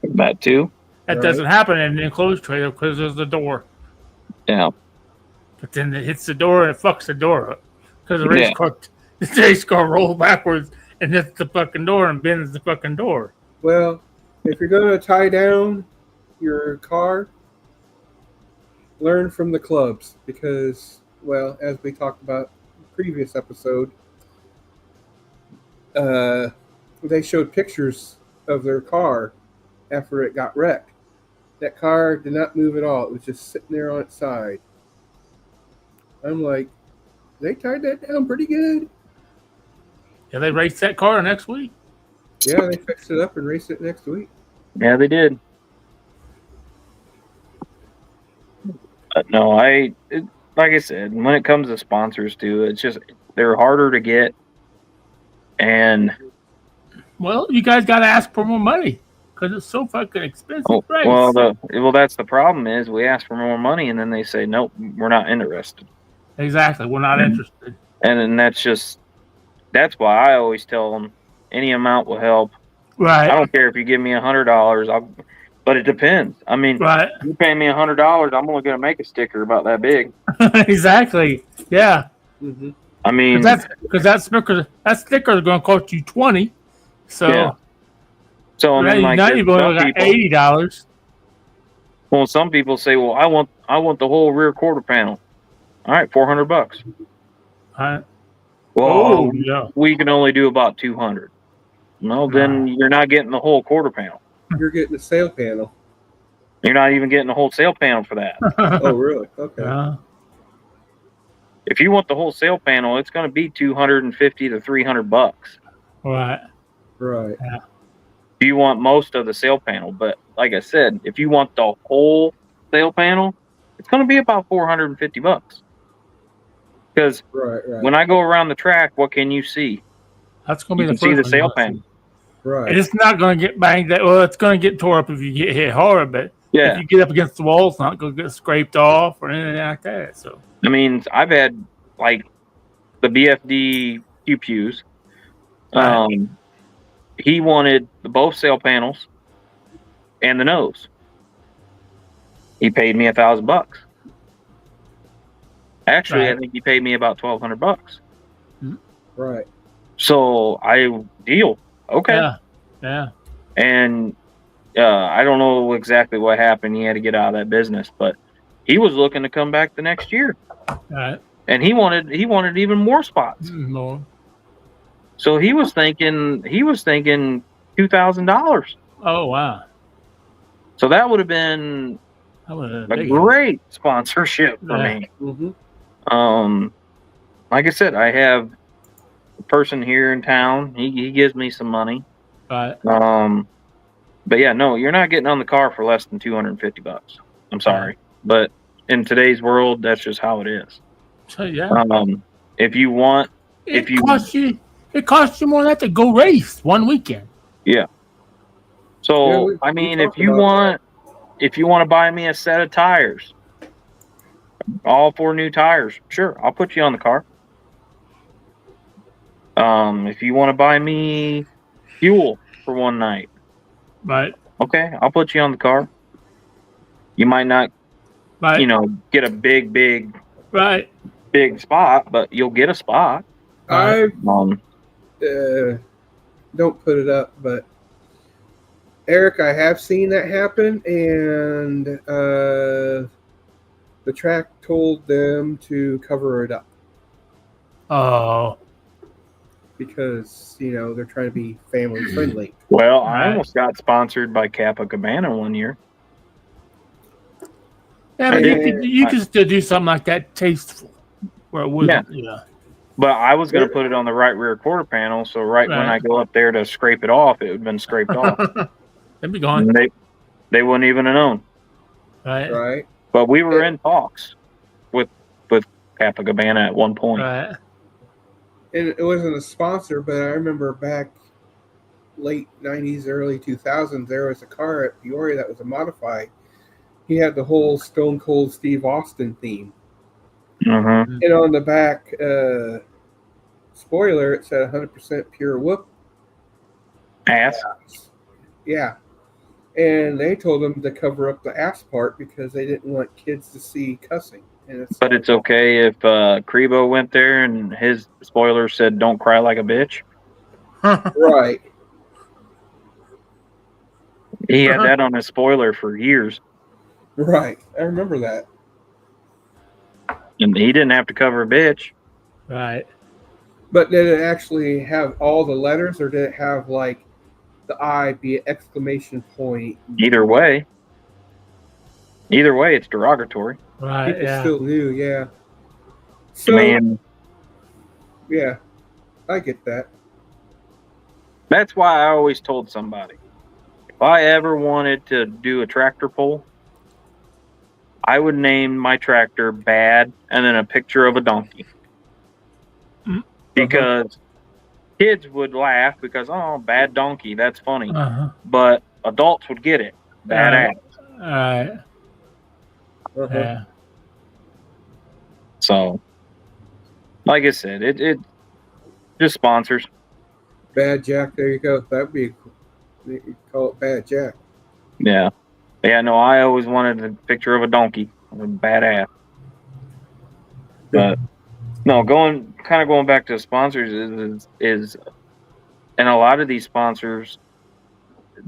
That too. That doesn't happen in an enclosed trailer because there's the door. Yeah. But then it hits the door and it fucks the door up because the race car rolls backwards and hits the fucking door and bends the fucking door. Well, if you're gonna tie down your car, learn from the clubs because, well, as we talked about in the previous episode, they showed pictures of their car after it got wrecked. That car did not move at all. It was just sitting there on its side. I'm like, they tied that down pretty good. Yeah, they raced that car next week. Yeah, they fixed it up and raced it next week. Yeah, they did. No, like I said, when it comes to sponsors too, it's just they're harder to get. And well, you guys got to ask for more money because it's so fucking expensive. Well, that's the problem is we ask for more money and then they say nope, we're not interested. Exactly, we're not interested. And then that's why I always tell them any amount will help. Right. I don't care if you give me $100. But it depends. I mean, right. You pay me $100, I'm only going to make a sticker about that big. Exactly. Yeah. Mm-hmm. I mean, because that sticker is going to cost you $20. So, yeah. So I mean, now you've only got $80. Well, some people say, "Well, I want the whole rear quarter panel." All right, $400. All right. Well, we can only do about 200. No, then you're not getting the whole quarter panel. You're getting the sail panel. You're not even getting the whole sail panel for that. Oh, really? Okay. If you want the whole sail panel, it's going to be $250 to $300. Right. Right. Yeah. If you want most of the sail panel, but like I said, if you want the whole sail panel, it's going to be about $450. Because when I go around the track, what can you see? That's going to be the first see the sail panel. Right. It's not going to get banged. Well, it's going to get tore up if you get hit hard, but if you get up against the wall, it's not going to get scraped off or anything like that. So I mean, I've had like the BFD QPUs. Right. He wanted both sail panels and the nose. He paid me $1,000. Actually, right. I think he paid me about $1,200. Right. So I deal. Okay. Yeah. And I don't know exactly what happened. He had to get out of that business, but he was looking to come back the next year. Right. And he wanted even more spots. More. So he was thinking $2,000. Oh wow. So that would have been a great sponsorship for me. Mm-hmm. Like I said, I have a person here in town. He gives me some money. Right. But yeah, no, you're not getting on the car for less than $250. I'm sorry, but in today's world, that's just how it is. So yeah. If you want, it costs you more than that to go race one weekend. Yeah. So I mean, if you want to buy me a set of tires, all 4 new tires, sure, I'll put you on the car. If you want to buy me fuel for one night, right? Okay, I'll put you on the car. You might not, get a big spot, but you'll get a spot. I don't put it up, but Eric, I have seen that happen, and the track told them to cover it up. Oh. Because, they're trying to be family friendly. Well, I almost got sponsored by Kappa Cabana one year. Yeah, but you could still do something like that tasteful. Where it wouldn't, But I was going to put it on the right rear quarter panel, so when I go up there to scrape it off, it would have been scraped off. It'd be gone. And they wouldn't even have known. Right. But we were in talks with Capacabana at one point. Right. And it wasn't a sponsor, but I remember back late 90s, early 2000s, there was a car at Peoria that was a modified. He had the whole Stone Cold Steve Austin theme. Mm-hmm. And on the back spoiler, it said 100% pure whoop. Ass. Yeah. And they told him to cover up the ass part because they didn't want kids to see cussing. But it's okay if Crebo went there and his spoiler said, "Don't cry like a bitch." Right. He had that on his spoiler for years. Right. I remember that. And he didn't have to cover a bitch. Right. But did it actually have all the letters, or did it have like the I be an exclamation point? Either way, it's derogatory. Right. People still knew, yeah. So, man, yeah, I get that. That's why I always told somebody, if I ever wanted to do a tractor pull, I would name my tractor Bad and then a picture of a donkey. Because kids would laugh because, oh, bad donkey, that's funny. But adults would get it. Badass. Right. Yeah. So, like I said, it just sponsors. Bad Jack, there you go. That'd be, you call it Bad Jack. Yeah. Yeah, no, I always wanted a picture of a donkey. Badass. But no, going back to sponsors is and a lot of these sponsors,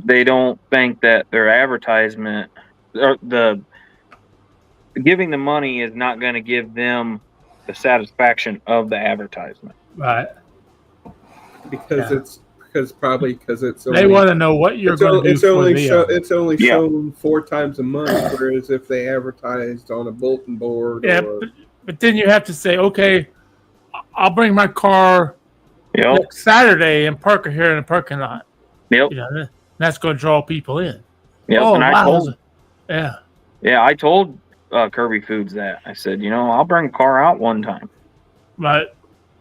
they don't think that their advertisement or the giving the money is not going to give them the satisfaction of the advertisement. Right. Because it's they want to know what you're going to do. It's only shown 4 times a month, whereas if they advertised on a bulletin board. Yeah, but then you have to say, okay, I'll bring my car next Saturday and park it here in the parking lot. Yep. You know, that's going to draw people in. Yep. Oh, and I told, yeah, I told Kirby Foods that. I said, I'll bring a car out one time. Right.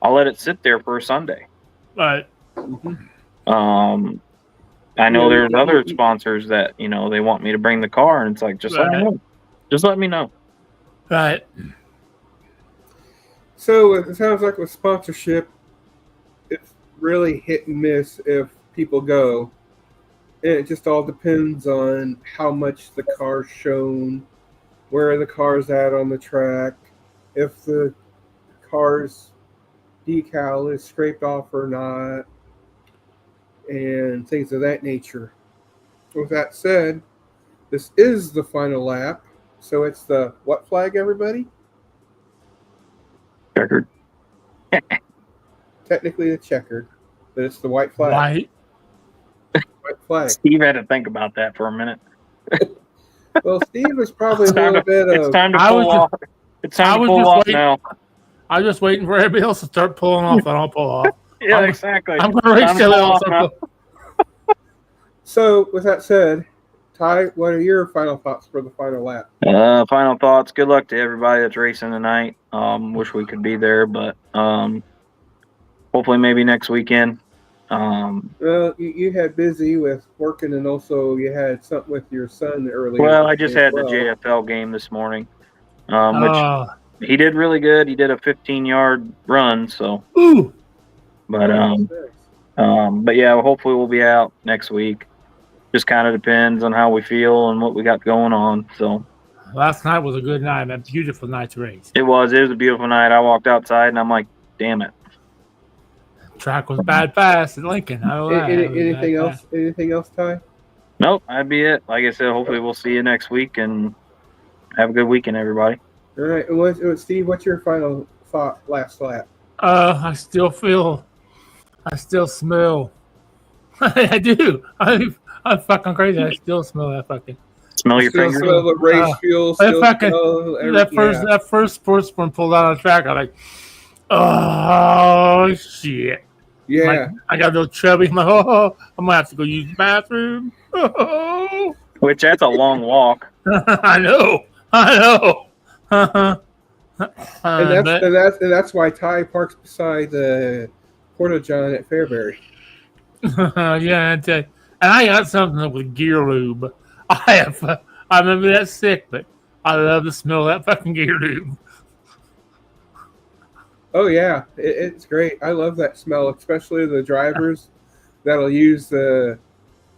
I'll let it sit there for a Sunday. Right. Mm-hmm. I know there's other sponsors that, they want me to bring the car, and it's like, just let me know. Just let me know. Right. So it sounds like with sponsorship, it's really hit and miss if people go. And it just all depends on how much the car's shown, where the car's at on the track, if the car's decal is scraped off or not, and things of that nature. With that said, this is the final lap. So it's the what flag, everybody? Checkered. Technically the checkered, but it's the white flag. White flag. Steve had to think about that for a minute. Well, Steve is probably a little bit of... It's time to pull off. It's time to pull off now. I was just waiting for everybody else to start pulling off, and I'll pull off. Yeah, exactly. I'm going to race till else. So, with that said, Ty, what are your final thoughts for the final lap? Final thoughts. Good luck to everybody that's racing tonight. Wish we could be there, but hopefully maybe next weekend. Well, you had busy with working, and also you had something with your son earlier. Well, I just had the JFL game this morning, which he did really good. He did a 15-yard run, so. Ooh. But yeah, hopefully we'll be out next week. Just kind of depends on how we feel and what we got going on. So. Last night was a good night, man. Beautiful night to race. It was a beautiful night. I walked outside and I'm like, damn it. Track was bad fast in Lincoln. Anything else? Anything else, Ty? Nope, that'd be it. Like I said, hopefully we'll see you next week and have a good weekend, everybody. All right. And Steve, what's your final thought last lap? I still smell. I do. I'm fucking crazy. I still smell that fucking. Smell your fingers. Smell the race fuel. That first sportsman pulled out on the track. I'm like, oh shit. Yeah. I got a little chubby. I'm like, I'm gonna have to go use the bathroom. Oh. Which that's a long walk. I know. And that's why Ty parks beside the Porta John at Fairbury. Yeah, and I got something with gear lube. I remember that sick, but I love the smell of that fucking gear lube. Oh yeah, it's great. I love that smell, especially the drivers that'll use the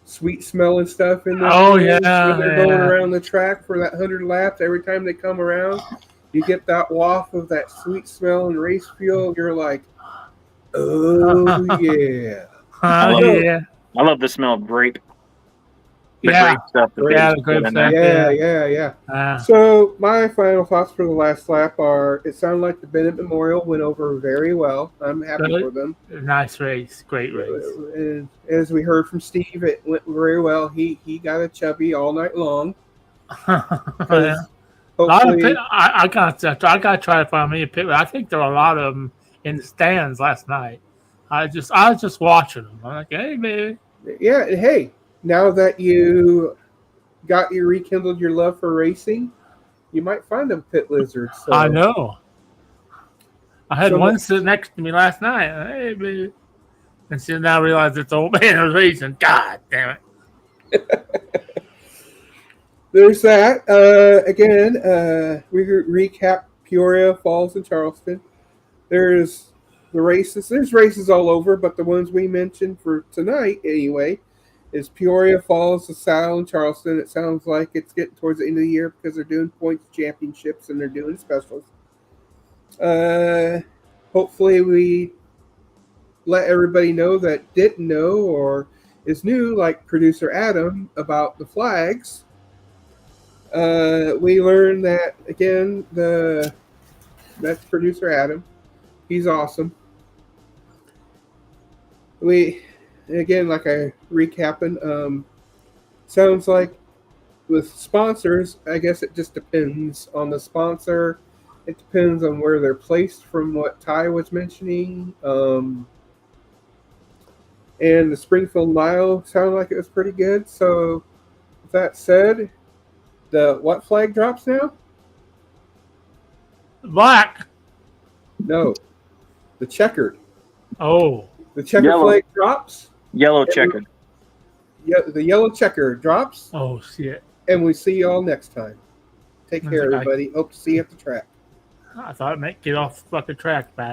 sweet smelling stuff in their yeah, when they're going around the track for that 100 laps. Every time they come around, you get that waft of that sweet smell and race fuel. You're like, oh yeah. Yeah. I love the smell of grape. The grape stuff. The grape stuff. Yeah. So my final thoughts for the last lap are: it sounded like the Bennett Memorial went over very well. I'm happy for them. Nice race, great race. And as we heard from Steve, it went very well. He got a chubby all night long. Yeah. I got to try to find me a pit. I think there were a lot of them in the stands last night. I was just watching them. I'm like, hey, baby. Yeah, hey, now that you rekindled your love for racing, you might find them pit lizards. So. I know. I had one sit next to me last night. Hey, baby. And she now realized it's old man was racing. God damn it. There's that. Again, we recap Peoria, Falls, and Charleston. There's the races. There's races all over, but the ones we mentioned for tonight, anyway, is Peoria, Falls, LaSalle, and Charleston. It sounds like it's getting towards the end of the year because they're doing points championships and they're doing specials. Hopefully we let everybody know that didn't know or is new, like producer Adam, about the flags. We learned that, again, that's producer Adam. He's awesome. Again, like I recapping, sounds like with sponsors, I guess it just depends on the sponsor. It depends on where they're placed from what Ty was mentioning. And the Springfield Mile sounded like it was pretty good. So with that said, the what flag drops now? Black. No. The checkered. Oh. The checkered flag drops. Yellow checkered. Yeah, the yellow checker drops. Oh, shit. And we see y'all next time. Take care, everybody. Hope to see you at the track. I thought it might get off the fucking track, bad.